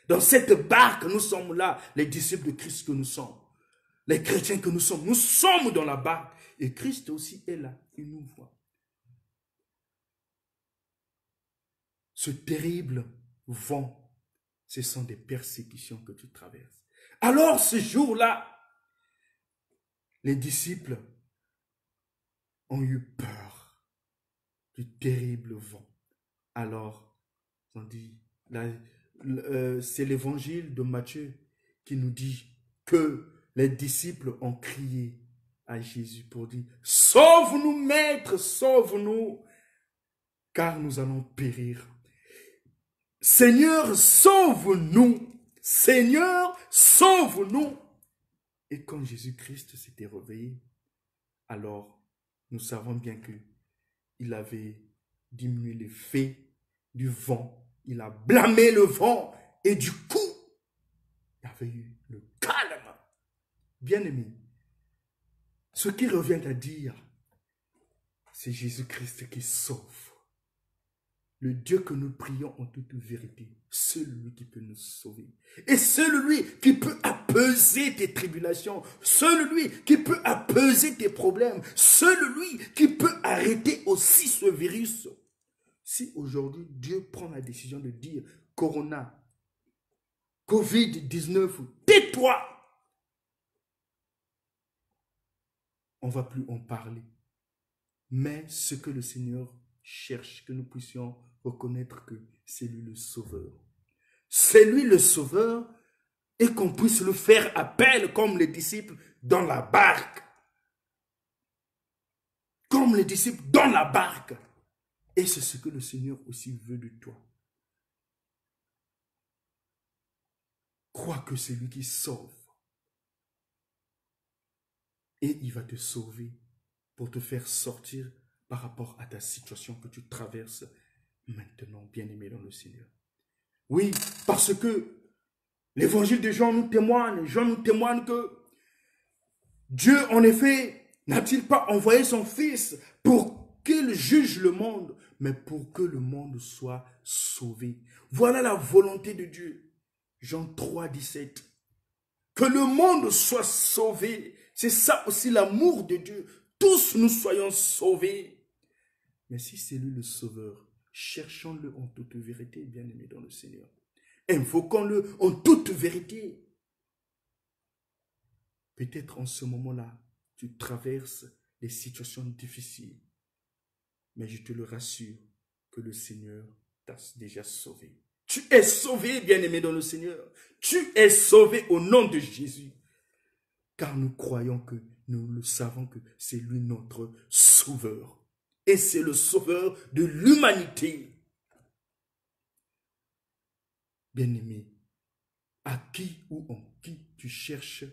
Dans cette barque, nous sommes là, les disciples de Christ que nous sommes. Les chrétiens que nous sommes dans la barque. Et Christ aussi est là, il nous voit. Ce terrible vent, ce sont des persécutions que tu traverses. Alors ce jour-là, les disciples ont eu peur du terrible vent. Alors, on dit, c'est l'évangile de Matthieu qui nous dit que les disciples ont crié à Jésus pour dire « Sauve-nous, Maître, sauve-nous, car nous allons périr. » Seigneur, sauve-nous. Seigneur, sauve-nous. Et quand Jésus-Christ s'était réveillé, alors nous savons bien qu'il avait diminué l'effet du vent. Il a blâmé le vent et du coup, il y avait eu le calme. Bien-aimé, ce qui revient à dire, c'est Jésus-Christ qui sauve. Le Dieu que nous prions en toute vérité, celui qui peut nous sauver. Et celui qui peut apaiser tes tribulations, celui qui peut apaiser tes problèmes, celui qui peut arrêter aussi ce virus. Si aujourd'hui Dieu prend la décision de dire Corona, Covid-19, tais-toi, on ne va plus en parler. Mais ce que le Seigneur cherche, que nous puissions reconnaître que c'est lui le sauveur. C'est lui le sauveur et qu'on puisse le faire appel comme les disciples dans la barque. Comme les disciples dans la barque. Et c'est ce que le Seigneur aussi veut de toi. Crois que c'est lui qui sauve. Et il va te sauver pour te faire sortir par rapport à ta situation que tu traverses maintenant, bien-aimé dans le Seigneur. Oui, parce que l'évangile de Jean nous témoigne que Dieu, en effet, n'a-t-il pas envoyé son Fils pour qu'il juge le monde, mais pour que le monde soit sauvé. Voilà la volonté de Dieu. Jean 3, 17. Que le monde soit sauvé. C'est ça aussi l'amour de Dieu. Tous nous soyons sauvés. Mais si c'est lui le sauveur, cherchons-le en toute vérité, bien-aimés dans le Seigneur. Invoquons-le en toute vérité. Peut-être en ce moment-là, tu traverses des situations difficiles, mais je te le rassure que le Seigneur t'a déjà sauvé. Tu es sauvé, bien-aimé dans le Seigneur. Tu es sauvé au nom de Jésus. Car nous croyons que, nous le savons que c'est lui notre sauveur. Et c'est le sauveur de l'humanité. Bien-aimé, à qui ou en qui tu cherches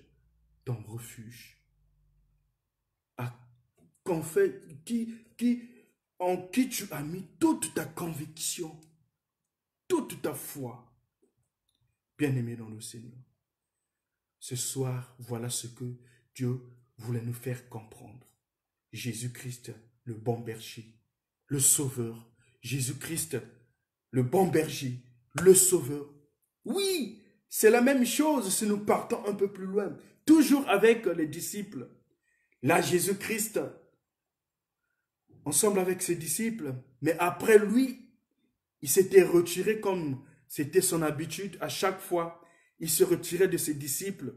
ton refuge? En qui tu as mis toute ta conviction, toute ta foi? Bien-aimé dans le Seigneur, ce soir, voilà ce que Dieu voulait nous faire comprendre. Jésus-Christ, le bon berger, le sauveur. Jésus-Christ, le bon berger, le sauveur. Oui, c'est la même chose si nous partons un peu plus loin. Toujours avec les disciples. Là, Jésus-Christ, ensemble avec ses disciples, mais après lui, il s'était retiré comme c'était son habitude. À chaque fois, il se retirait de ses disciples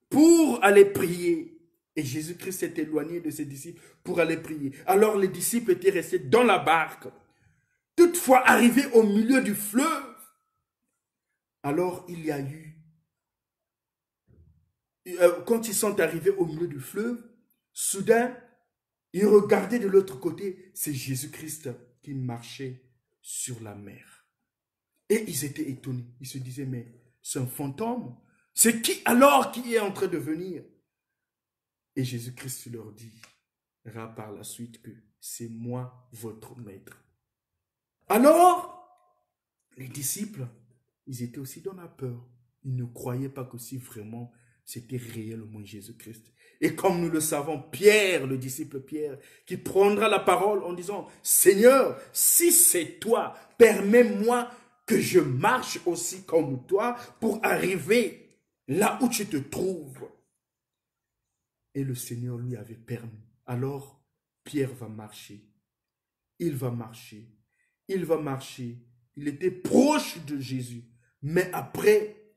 pour aller prier. Et Jésus-Christ s'est éloigné de ses disciples pour aller prier. Alors les disciples étaient restés dans la barque. Toutefois, arrivés au milieu du fleuve, alors il y a eu, quand ils sont arrivés au milieu du fleuve, soudain, ils regardaient de l'autre côté, c'est Jésus-Christ qui marchait sur la mer. Et ils étaient étonnés. Ils se disaient, mais c'est un fantôme. C'est qui alors qui est en train de venir? Et Jésus-Christ leur dira par la suite que c'est moi votre maître. Alors, les disciples, ils étaient aussi dans la peur. Ils ne croyaient pas que si vraiment c'était réellement Jésus-Christ. Et comme nous le savons, Pierre, le disciple Pierre, qui prendra la parole en disant, Seigneur, si c'est toi, permets-moi que je marche aussi comme toi pour arriver là où tu te trouves. Et le Seigneur lui avait permis. Alors, Pierre va marcher. Il va marcher. Il va marcher. Il était proche de Jésus. Mais après,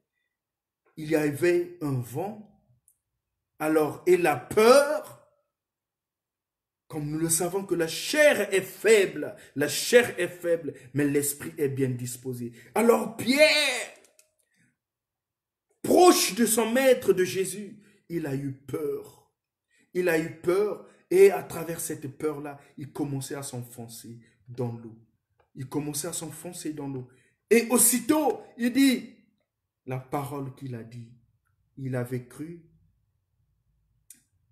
il y avait un vent. Alors, et la peur, comme nous le savons que la chair est faible, mais l'esprit est bien disposé. Alors Pierre, proche de son maître de Jésus, il a eu peur. Il a eu peur et à travers cette peur-là, il commençait à s'enfoncer dans l'eau. Il commençait à s'enfoncer dans l'eau. Et aussitôt, il dit, la parole qu'il a dit, il avait cru,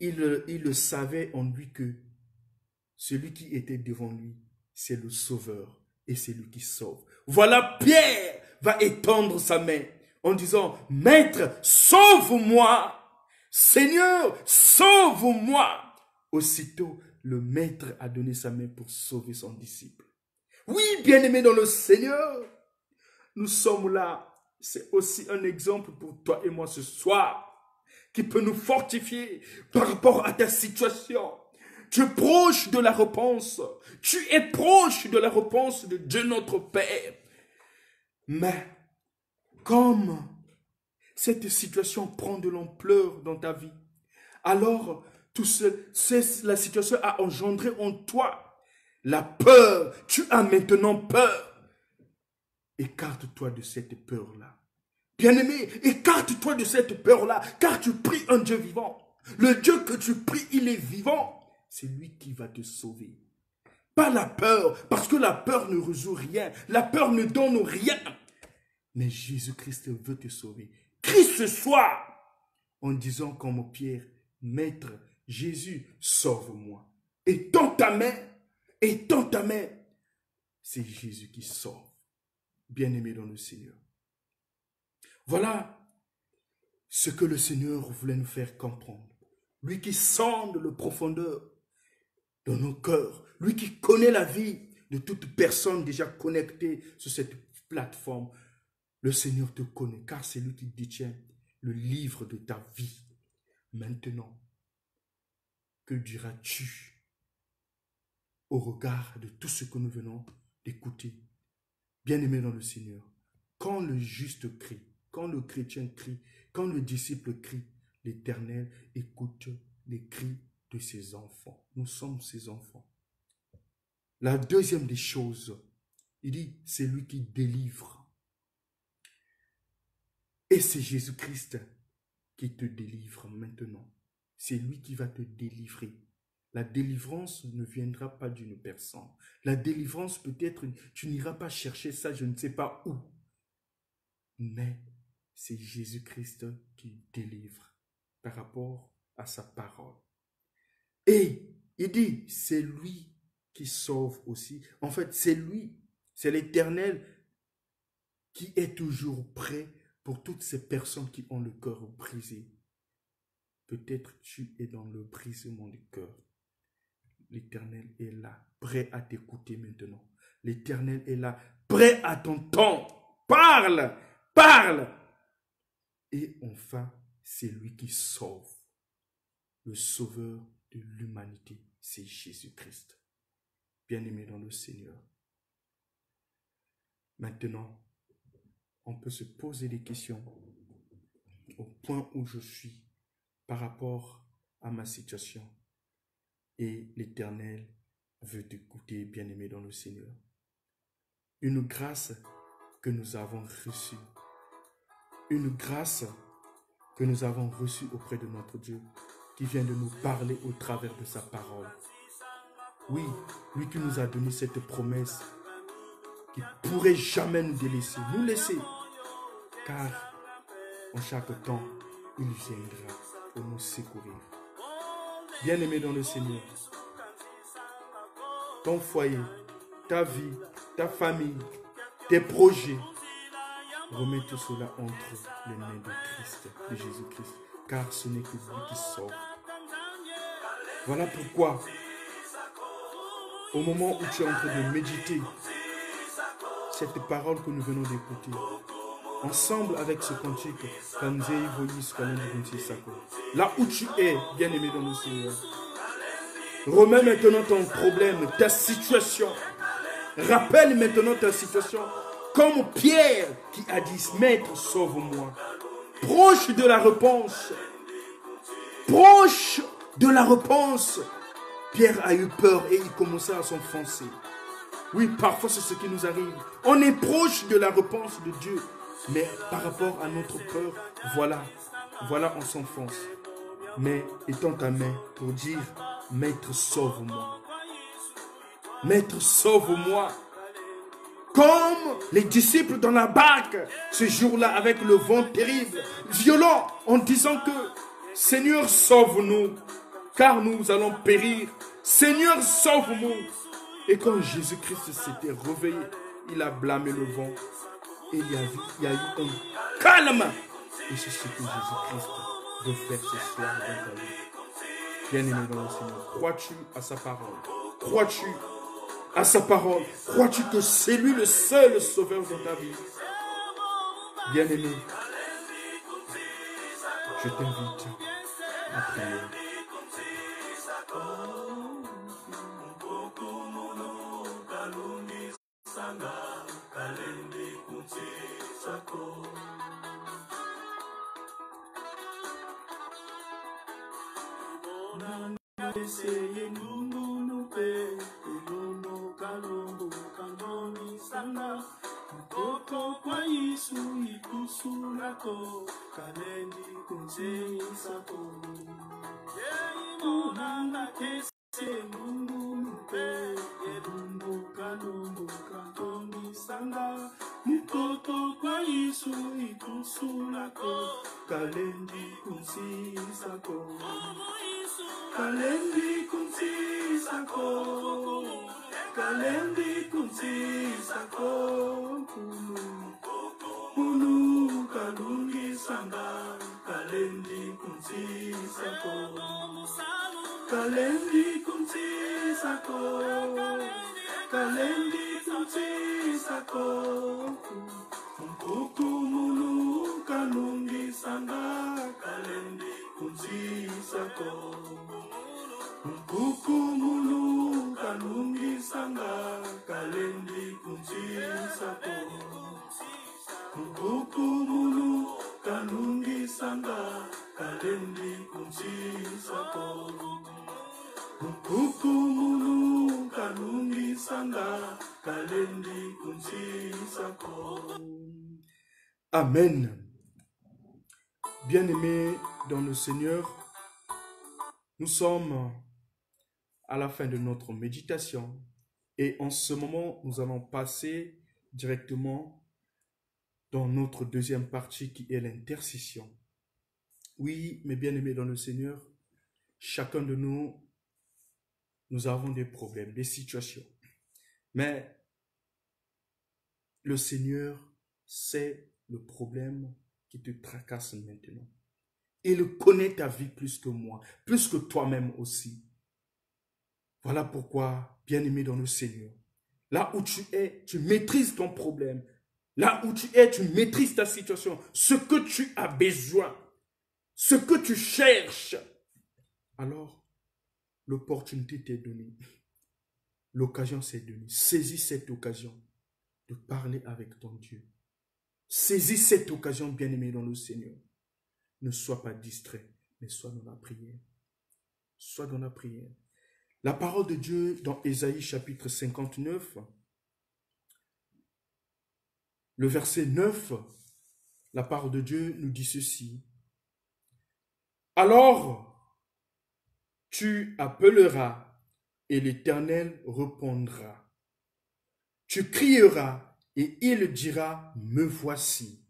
il le savait en lui que celui qui était devant lui, c'est le sauveur et c'est lui qui sauve. Voilà, Pierre va étendre sa main en disant, Maître, sauve-moi! Seigneur, sauve-moi! Aussitôt, le maître a donné sa main pour sauver son disciple. Oui, bien-aimé dans le Seigneur, nous sommes là. C'est aussi un exemple pour toi et moi ce soir qui peut nous fortifier par rapport à ta situation. Tu es proche de la réponse. Tu es proche de la réponse de Dieu notre Père. Mais comme cette situation prend de l'ampleur dans ta vie, alors la situation a engendré en toi la peur. Tu as maintenant peur. Écarte-toi de cette peur-là. Bien-aimé, écarte-toi de cette peur-là, car tu pries un Dieu vivant. Le Dieu que tu pries, il est vivant. C'est lui qui va te sauver. Pas la peur, parce que la peur ne résout rien. La peur ne donne rien. Mais Jésus-Christ veut te sauver. Crie ce soir en disant comme Pierre, Maître, Jésus, sauve-moi. Et tends ta main, c'est Jésus qui sauve. Bien-aimé dans le Seigneur. Voilà ce que le Seigneur voulait nous faire comprendre. Lui qui sonde le profondeur de nos cœurs. Lui qui connaît la vie de toute personne déjà connectée sur cette plateforme. Le Seigneur te connaît car c'est lui qui détient le livre de ta vie. Maintenant, que diras-tu au regard de tout ce que nous venons Écoutez, bien-aimés dans le Seigneur, quand le juste crie, quand le chrétien crie, quand le disciple crie, l'Éternel écoute les cris de ses enfants. Nous sommes ses enfants. La deuxième des choses, il dit, c'est lui qui délivre. Et c'est Jésus-Christ qui te délivre maintenant. C'est lui qui va te délivrer. La délivrance ne viendra pas d'une personne. La délivrance peut-être, tu n'iras pas chercher ça, je ne sais pas où. Mais c'est Jésus-Christ qui délivre par rapport à sa parole. Et il dit, c'est lui qui sauve aussi. En fait, c'est lui, c'est l'Éternel qui est toujours prêt pour toutes ces personnes qui ont le cœur brisé. Peut-être tu es dans le brisement du cœur. L'Éternel est là, prêt à t'écouter maintenant. L'Éternel est là, prêt à t'entendre. Parle, parle. Et enfin, c'est lui qui sauve. Le sauveur de l'humanité, c'est Jésus-Christ. Bien-aimé dans le Seigneur. Maintenant, on peut se poser des questions au point où je suis par rapport à ma situation. Et l'Éternel veut t'écouter, bien-aimé dans le Seigneur. Une grâce que nous avons reçue. Une grâce que nous avons reçue auprès de notre Dieu, qui vient de nous parler au travers de sa parole. Oui, lui qui nous a donné cette promesse, qui ne pourrait jamais nous délaisser, nous laisser. Car en chaque temps, il viendra pour nous secourir. Bien-aimé dans le Seigneur, ton foyer, ta vie, ta famille, tes projets, remets tout cela entre les mains de Christ, de Jésus-Christ, car ce n'est que lui qui sauve. Voilà pourquoi, au moment où tu es en train de méditer cette parole que nous venons d'écouter, ensemble avec ce cantique, là où tu es, bien-aimé dans le Seigneur, remets maintenant ton problème, ta situation. Rappelle maintenant ta situation, comme Pierre qui a dit, Maître, sauve-moi. Proche de la réponse, proche de la réponse, Pierre a eu peur et il commençait à s'enfoncer. Oui, parfois c'est ce qui nous arrive. On est proche de la réponse de Dieu, mais par rapport à notre peur, voilà, on s'enfonce. Mais étends ta main pour dire, Maître, sauve-moi. Maître, sauve-moi. Comme les disciples dans la barque, ce jour-là, avec le vent terrible, violent, en disant que, Seigneur, sauve-nous, car nous allons périr. Seigneur, sauve-nous. Et quand Jésus-Christ s'était réveillé, il a blâmé le vent. Et il y a eu un calme. Et c'est ce que Jésus-Christ veut faire ce soir dans ta vie. Bien-aimé dans le Seigneur, crois-tu à sa parole? Crois-tu à sa parole? Crois-tu que c'est lui le seul sauveur dans ta vie? Bien-aimé, je t'invite à prier. Amen. Bien-aimés dans le Seigneur, nous sommes à la fin de notre méditation et en ce moment, nous allons passer directement dans notre deuxième partie qui est l'intercession. Oui, mes bien-aimés dans le Seigneur, chacun de nous, nous avons des problèmes, des situations. Mais le Seigneur sait le problème qui te tracasse maintenant. Il connaît ta vie plus que moi, plus que toi-même aussi. Voilà pourquoi, bien-aimé dans le Seigneur, là où tu es, tu maîtrises ton problème. Là où tu es, tu maîtrises ta situation. Ce que tu as besoin, ce que tu cherches. Alors, l'opportunité t'est donnée. L'occasion s'est donnée. Saisis cette occasion de parler avec ton Dieu. Saisis cette occasion, bien-aimé dans le Seigneur. Ne sois pas distrait, mais sois dans la prière. Sois dans la prière. La parole de Dieu dans Ésaïe chapitre 59, le verset 9, la parole de Dieu nous dit ceci. Alors, tu appelleras et l'Éternel répondra. Tu crieras et il dira, me voici.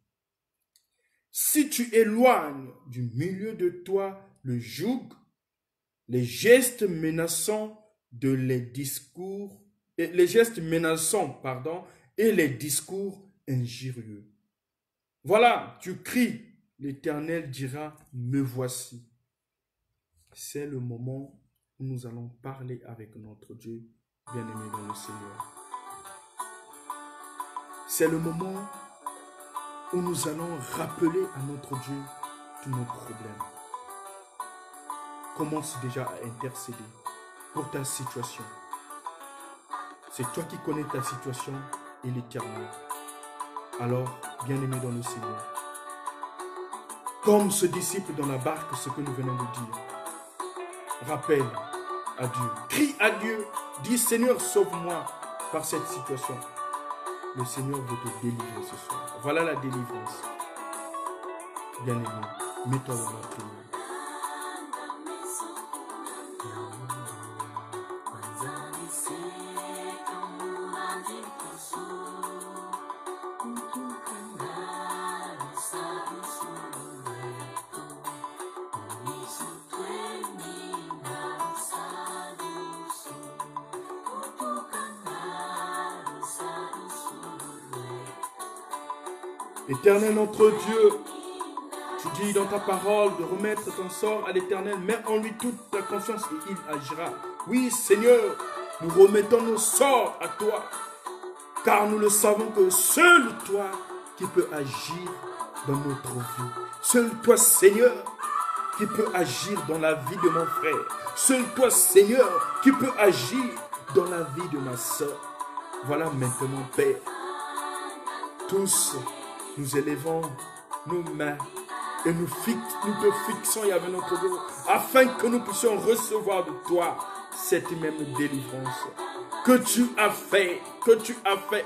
Si tu éloignes du milieu de toi le joug, les gestes menaçants et les discours injurieux. Voilà, tu cries, l'Éternel dira, me voici. C'est le moment où nous allons parler avec notre Dieu, bien-aimé dans le Seigneur. C'est le moment où nous allons rappeler à notre Dieu tous nos problèmes. Commence déjà à intercéder pour ta situation. C'est toi qui connais ta situation et l'Éternel. Alors, bien-aimé dans le Seigneur, comme ce disciple dans la barque, ce que nous venons de dire, rappelle à Dieu, crie à Dieu, dis Seigneur, sauve-moi par cette situation. Le Seigneur veut te délivrer ce soir. Voilà la délivrance. Bien-aimé, mets-toi dans la prière. Éternel notre Dieu, tu dis dans ta parole de remettre ton sort à l'Éternel, mets en lui toute ta confiance et il agira. Oui Seigneur, nous remettons nos sorts à toi, car nous le savons que seul toi qui peux agir dans notre vie. Seul toi Seigneur qui peux agir dans la vie de mon frère. Seul toi Seigneur qui peux agir dans la vie de ma soeur. Voilà maintenant Père, tous nous élevons nos mains et nous te fixons avec notre dos afin que nous puissions recevoir de toi cette même délivrance que tu as fait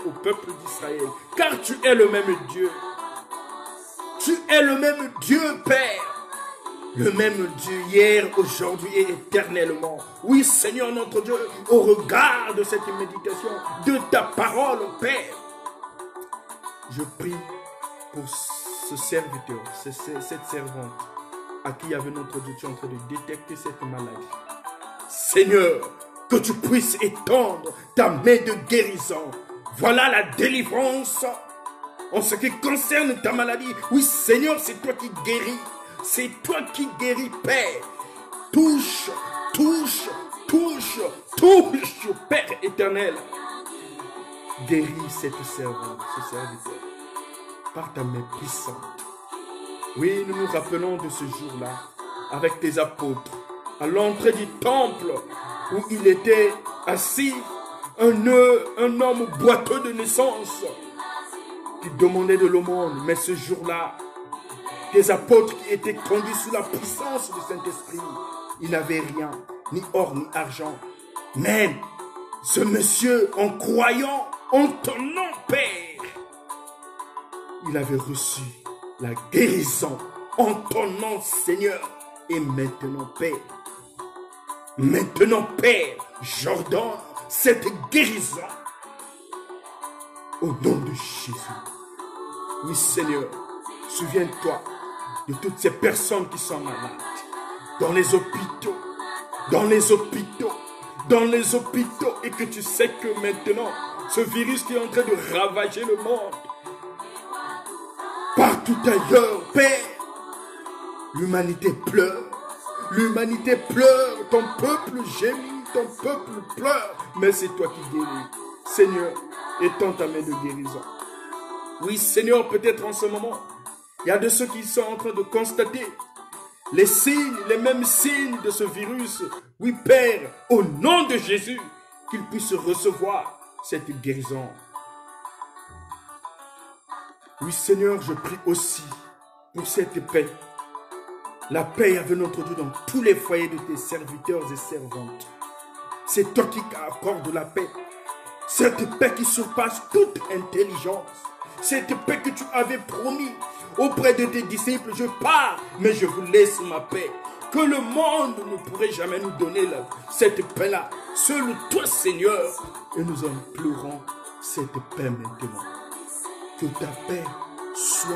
au peuple d'Israël. Car tu es le même Dieu. Tu es le même Dieu, Père. Le même Dieu hier, aujourd'hui et éternellement. Oui, Seigneur notre Dieu, au regard de cette méditation, de ta parole, Père, je prie pour ce serviteur, cette servante, à qui avait notre Dieu, tu es en train de détecter cette maladie. Seigneur, que tu puisses étendre ta main de guérison. Voilà la délivrance en ce qui concerne ta maladie. Oui, Seigneur, c'est toi qui guéris. C'est toi qui guéris, Père. Touche, touche, touche, touche, Père éternel. Guéris cette servante, ce serviteur, par ta main puissante. Oui, nous nous rappelons de ce jour-là, avec tes apôtres, à l'entrée du temple, où il était assis, un homme boiteux de naissance, qui demandait de l'aumône. Mais ce jour-là, tes apôtres qui étaient conduits sous la puissance du Saint-Esprit, ils n'avaient rien, ni or, ni argent. Mais Ce monsieur, en croyant en ton nom, Père, il avait reçu la guérison en ton nom, Seigneur. Et maintenant, Père, j'ordonne cette guérison au nom de Jésus. Oui, Seigneur, souviens-toi de toutes ces personnes qui sont malades, dans les hôpitaux, et que tu sais que maintenant, ce virus qui est en train de ravager le monde, partout ailleurs, Père, l'humanité pleure, ton peuple gémit, ton peuple pleure, mais c'est toi qui guéris. Seigneur, étends ta main de guérison. Oui, Seigneur, peut-être en ce moment, il y a de ceux qui sont en train de constater les signes, les mêmes signes de ce virus. Oui, Père, au nom de Jésus, qu'ils puissent recevoir cette guérison. Oui, Seigneur, je prie aussi pour cette paix. La paix avec notre Dieu dans tous les foyers de tes serviteurs et servantes. C'est toi qui accordes la paix. Cette paix qui surpasse toute intelligence. Cette paix que tu avais promis auprès de tes disciples. Je pars, mais je vous laisse ma paix. Que le monde ne pourrait jamais nous donner cette paix-là. Seul toi, Seigneur. Et nous implorons cette paix maintenant. Que ta paix soit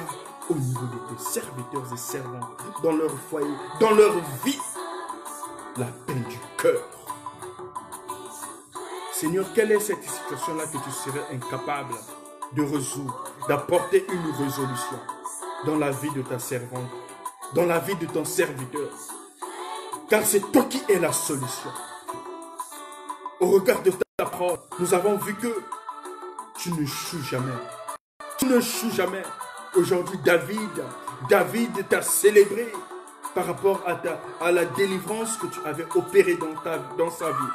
au niveau de tes serviteurs et servantes, dans leur foyer, dans leur vie. La paix du cœur. Seigneur, quelle est cette situation-là que tu serais incapable de résoudre, d'apporter une résolution dans la vie de ta servante, dans la vie de ton serviteur? Car c'est toi qui es la solution. Au regard de ta parole, nous avons vu que tu ne échoues jamais. Tu ne échoues jamais. Aujourd'hui, David t'a célébré par rapport à la délivrance que tu avais opérée dans sa vie.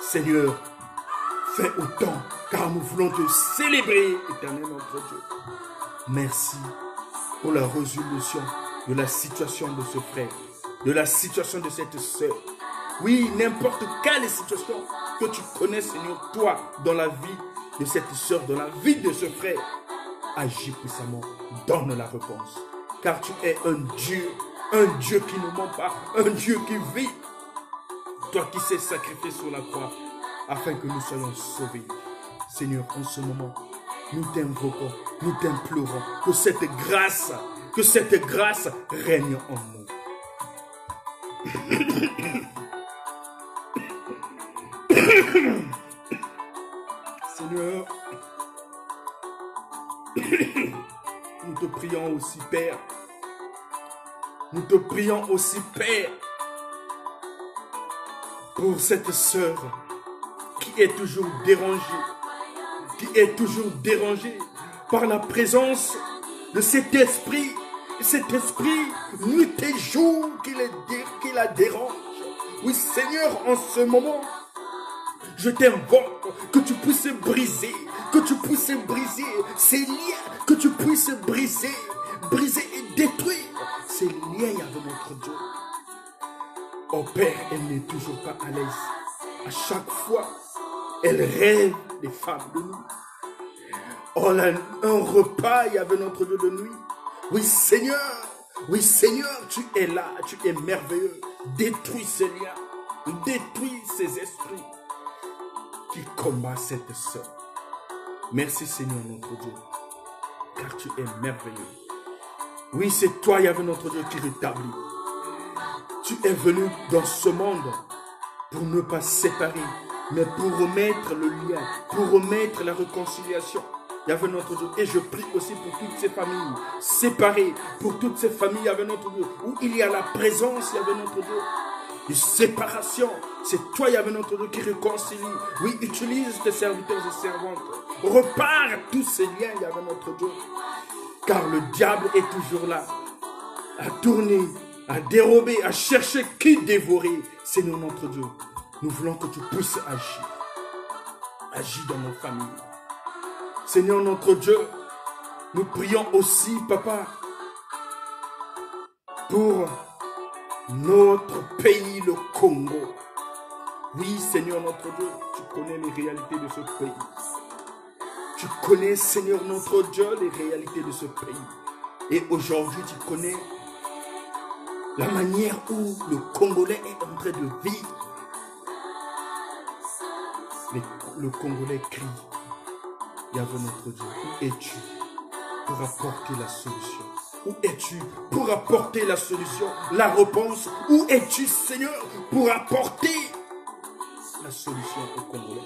Seigneur, fais autant, car nous voulons te célébrer, éternel notre Dieu. Merci pour la résolution de la situation de ce frère, de la situation de cette sœur. Oui, n'importe quelle situation que tu connais, Seigneur, toi, dans la vie de cette sœur, dans la vie de ce frère, agis puissamment, donne la réponse. Car tu es un Dieu qui ne ment pas, un Dieu qui vit. Toi qui sais sacrifier sur la croix, afin que nous soyons sauvés. Seigneur, en ce moment, nous t'invoquons, nous t'implorons que cette grâce règne en nous. Seigneur, nous te prions aussi, Père. Nous te prions aussi, Père, pour cette sœur qui est toujours dérangée par la présence de cet esprit nuit et jour qui la dérange. Oui, Seigneur, en ce moment, je t'invoque que tu puisses briser ces liens, que tu puisses briser et détruire ces liens avec notre Dieu. Oh Père, elle n'est toujours pas à l'aise. À chaque fois, elle rêve des femmes de nuit. Oh, un repas avec notre Dieu de nuit. Oui Seigneur, tu es là, tu es merveilleux. Détruis ces liens, détruis ces esprits qui combattent cette sœur. Merci Seigneur notre Dieu, car tu es merveilleux. Oui, c'est toi, Yahvé notre Dieu, qui rétablit. Tu es venu dans ce monde pour ne pas séparer, mais pour remettre le lien, pour remettre la réconciliation. Yahvé notre Dieu. Et je prie aussi pour toutes ces familles séparées, pour toutes ces familles, Yahvé notre Dieu, où il y a la présence, Yahvé notre Dieu, de séparation. C'est toi, Yahvé notre Dieu, qui réconcilie. Oui, utilise tes serviteurs et servantes. Repare tous ces liens, Yahvé notre Dieu. Car le diable est toujours là, à tourner, à dérober, à chercher qui dévorer. Seigneur notre Dieu, nous voulons que tu puisses agir. Agis dans nos familles. Seigneur notre Dieu, nous prions aussi, Papa, pour notre pays, le Congo. Oui, Seigneur notre Dieu, tu connais les réalités de ce pays. Tu connais, Seigneur notre Dieu, les réalités de ce pays. Et aujourd'hui, tu connais la manière où le Congolais est en train de vivre. Le Congolais crie, Yahvé notre Dieu, où es-tu pour apporter la solution? Où es-tu pour apporter la solution, la réponse? Où es-tu, Seigneur, pour apporter la solution au Congolais?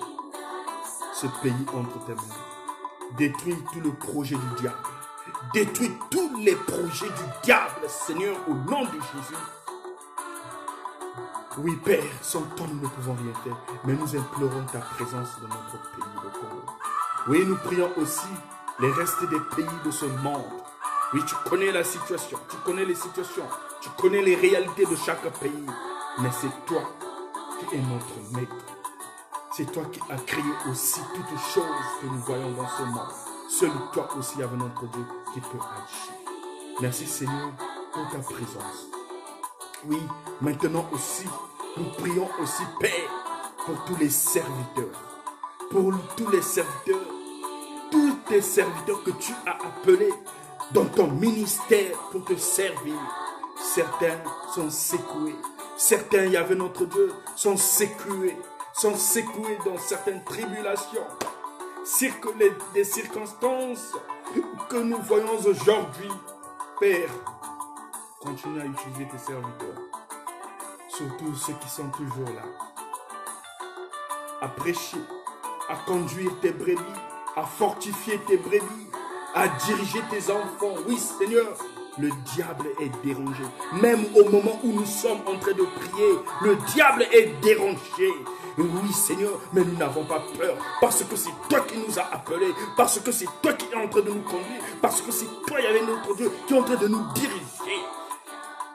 Ce pays entre tes mains. Détruis tout le projet du diable. Détruis tous les projets du diable, Seigneur, au nom de Jésus. Oui, Père, sans toi, nous ne pouvons rien faire, mais nous implorons ta présence dans notre pays, le Congo. Oui, nous prions aussi les restes des pays de ce monde. Oui, tu connais la situation, tu connais les situations, tu connais les réalités de chaque pays, mais c'est toi qui es notre maître. C'est toi qui as créé aussi toutes choses que nous voyons dans ce monde. Seul toi aussi, avec notre Dieu, qui peut agir. Merci Seigneur pour ta présence. Oui, maintenant aussi, nous prions aussi, Père, pour tous les serviteurs. Pour tous les serviteurs, tous tes serviteurs que tu as appelés dans ton ministère pour te servir. Certains sont secoués. Certains, il y avait notre Dieu, sont secoués dans certaines tribulations. Les circonstances que nous voyons aujourd'hui, Père, continue à utiliser tes serviteurs, surtout ceux qui sont toujours là, à prêcher, à conduire tes brebis, à fortifier tes brebis, à diriger tes enfants. Oui, Seigneur, le diable est dérangé. Même au moment où nous sommes en train de prier, le diable est dérangé. Oui, Seigneur, mais nous n'avons pas peur, parce que c'est toi qui nous as appelés, parce que c'est toi qui es en train de nous conduire, parce que c'est toi, Yahvé notre Dieu, qui est en train de nous diriger.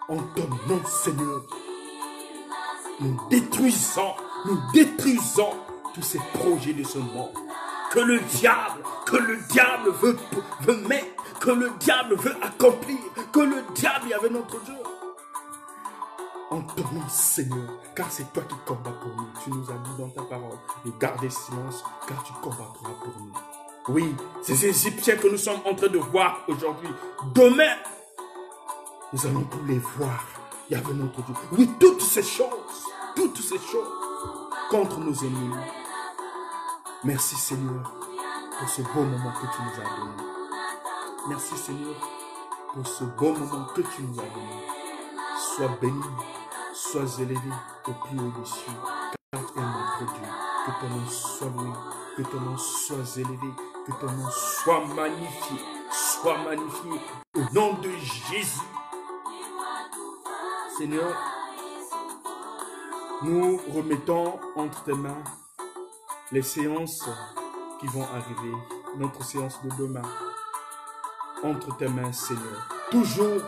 En ton nom, Seigneur, nous détruisons tous ces projets de ce monde que le diable veut mettre, que le diable veut accomplir, que le diable, Yahvé notre Dieu. En ton nom, Seigneur, car c'est toi qui combats pour nous. Tu nous as dit dans ta parole de garder silence, car tu combattras pour nous. Oui, ces Égyptiens que nous sommes en train de voir aujourd'hui, demain, nous allons tous les voir. Yahvé notre Dieu. Oui, toutes ces choses contre nos ennemis. Merci Seigneur pour ce beau moment que tu nous as donné. Merci Seigneur pour ce beau moment que tu nous as donné. Sois béni, sois élevé au plus haut des cieux, car tu es notre Dieu. Que ton nom soit loué, que ton nom soit élevé, que ton nom soit magnifié au nom de Jésus. Seigneur, nous remettons entre tes mains les séances qui vont arriver, notre séance de demain, entre tes mains, Seigneur. Toujours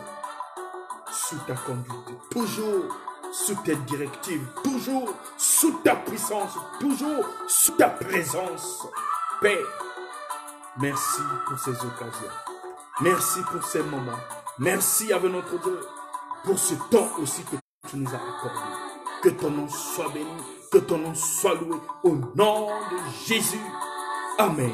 sous ta conduite, toujours sous tes directives, toujours sous ta puissance, toujours sous ta présence. Père, merci pour ces occasions. Merci pour ces moments. Merci avec notre Dieu pour ce temps aussi que tu nous as accordé. Que ton nom soit béni, que ton nom soit loué au nom de Jésus. Amen.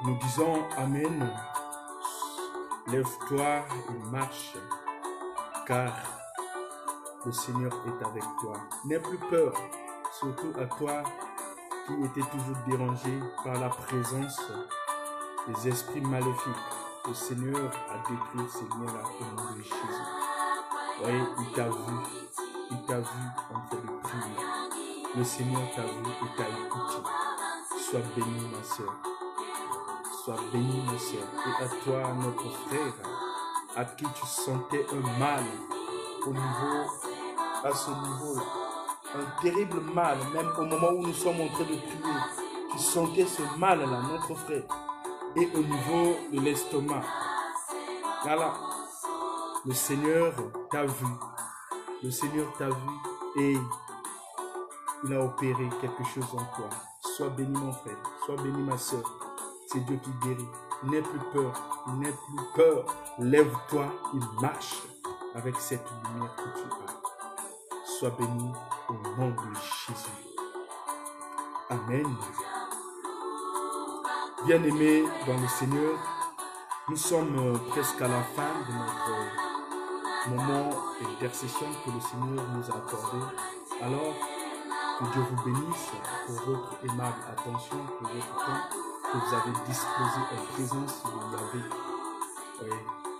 Nous disons Amen. Lève-toi et marche, car le Seigneur est avec toi. N'aie plus peur, surtout à toi qui étais toujours dérangé par la présence des esprits maléfiques. Le Seigneur a détruit ces liens-là au nom de Jésus. Oui, il t'a vu en train de prier. Le Seigneur t'a vu et t'a écouté. Sois béni, ma soeur. Sois béni, ma soeur. Et à toi, notre frère, à qui tu sentais un mal à ce niveau-là. Un terrible mal, même au moment où nous sommes en train de prier. tu sentais ce mal-là, notre frère, et au niveau de l'estomac. Voilà, le Seigneur t'a vu. Le Seigneur t'a vu et il a opéré quelque chose en toi. Sois béni mon frère, sois béni ma soeur. C'est Dieu qui guérit. N'aie plus peur, n'aie plus peur. Lève-toi et marche avec cette lumière que tu as. Sois béni au nom de Jésus. Amen. Bien-aimés dans le Seigneur, nous sommes presque à la fin de notre moment d'intercession que le Seigneur nous a accordé. Alors, que Dieu vous bénisse pour votre aimable attention, pour votre temps que vous avez disposé en présence de Yahvé.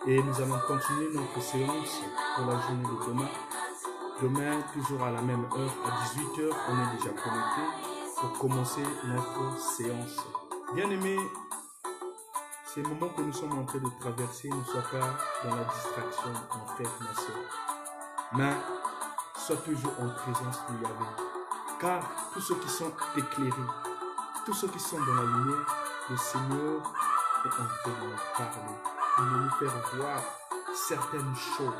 Et nous allons continuer notre séance pour la journée de demain. Demain, toujours à la même heure, à 18 h, on est déjà connecté pour commencer notre séance. Bien-aimés, ces moments que nous sommes en train de traverser ne soient pas dans la distraction, mon frère, ma soeur. Mais sois toujours en présence de Yahvé. Car tous ceux qui sont éclairés, tous ceux qui sont dans la lumière, le Seigneur est en train de nous parler. Il veut nous faire voir certaines choses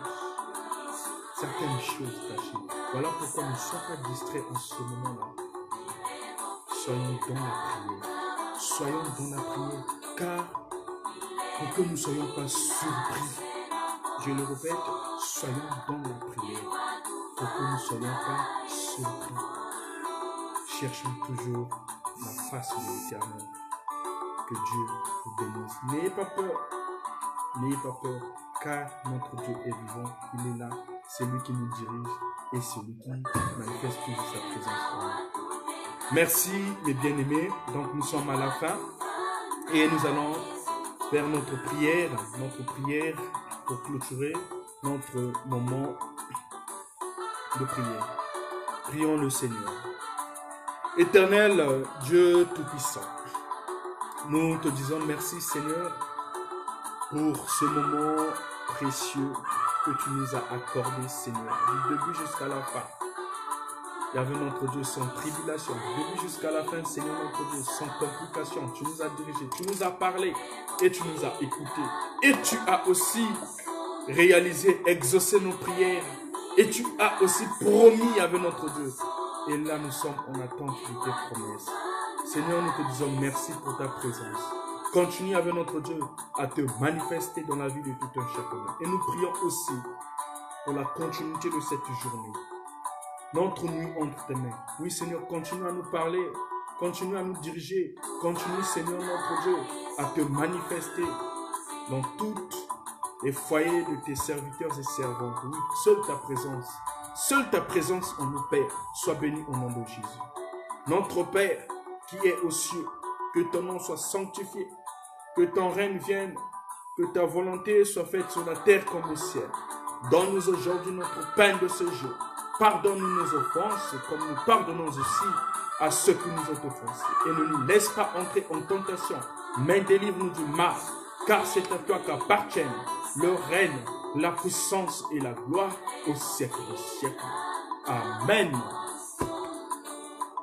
cachées. Voilà pourquoi nous ne sommes pas distraits en ce moment-là. Soyons dans la prière. Soyons dans la prière, car pour que nous ne soyons pas surpris, je le répète, soyons dans la prière, pour que nous ne soyons pas surpris. Cherchons toujours la face de l'Éternel. Que Dieu vous bénisse. N'ayez pas peur, car notre Dieu est vivant, il est là, c'est lui qui nous dirige et c'est lui qui manifeste toujours sa présence en nous. Merci mes bien-aimés, donc nous sommes à la fin et nous allons faire notre prière pour clôturer notre moment de prière. Prions le Seigneur. Éternel Dieu Tout-Puissant, nous te disons merci Seigneur pour ce moment précieux que tu nous as accordé Seigneur, du début jusqu'à la fin. Yahvé notre Dieu, sans tribulation, du début jusqu'à la fin, Seigneur notre Dieu, sans complication, tu nous as dirigés, tu nous as parlé et tu nous as écoutés. Et tu as aussi réalisé, exaucé nos prières. Et tu as aussi promis, Yahvé notre Dieu. Et là, nous sommes en attente de tes promesses. Seigneur, nous te disons merci pour ta présence. Continue, Yahvé notre Dieu, à te manifester dans la vie de tout un chacun. Et nous prions aussi pour la continuité de cette journée. Notre nuit entre tes mains. Oui, Seigneur, continue à nous parler, continue à nous diriger, continue, Seigneur, notre Dieu, à te manifester dans toutes les foyers de tes serviteurs et servantes. Oui, seule ta présence en nous, Père, soit bénie au nom de Jésus. Notre Père, qui est aux cieux, que ton nom soit sanctifié, que ton règne vienne, que ta volonté soit faite sur la terre comme au ciel. Donne-nous aujourd'hui notre pain de ce jour. Pardonne-nous nos offenses, comme nous pardonnons aussi à ceux qui nous ont offensés. Et ne nous laisse pas entrer en tentation, mais délivre-nous du mal, car c'est à toi qu'appartiennent le règne, la puissance et la gloire au siècle des siècles. Amen.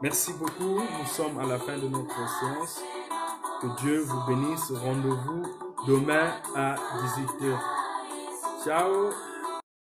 Merci beaucoup. Nous sommes à la fin de notre séance. Que Dieu vous bénisse. Rendez-vous demain à 18 h. Ciao.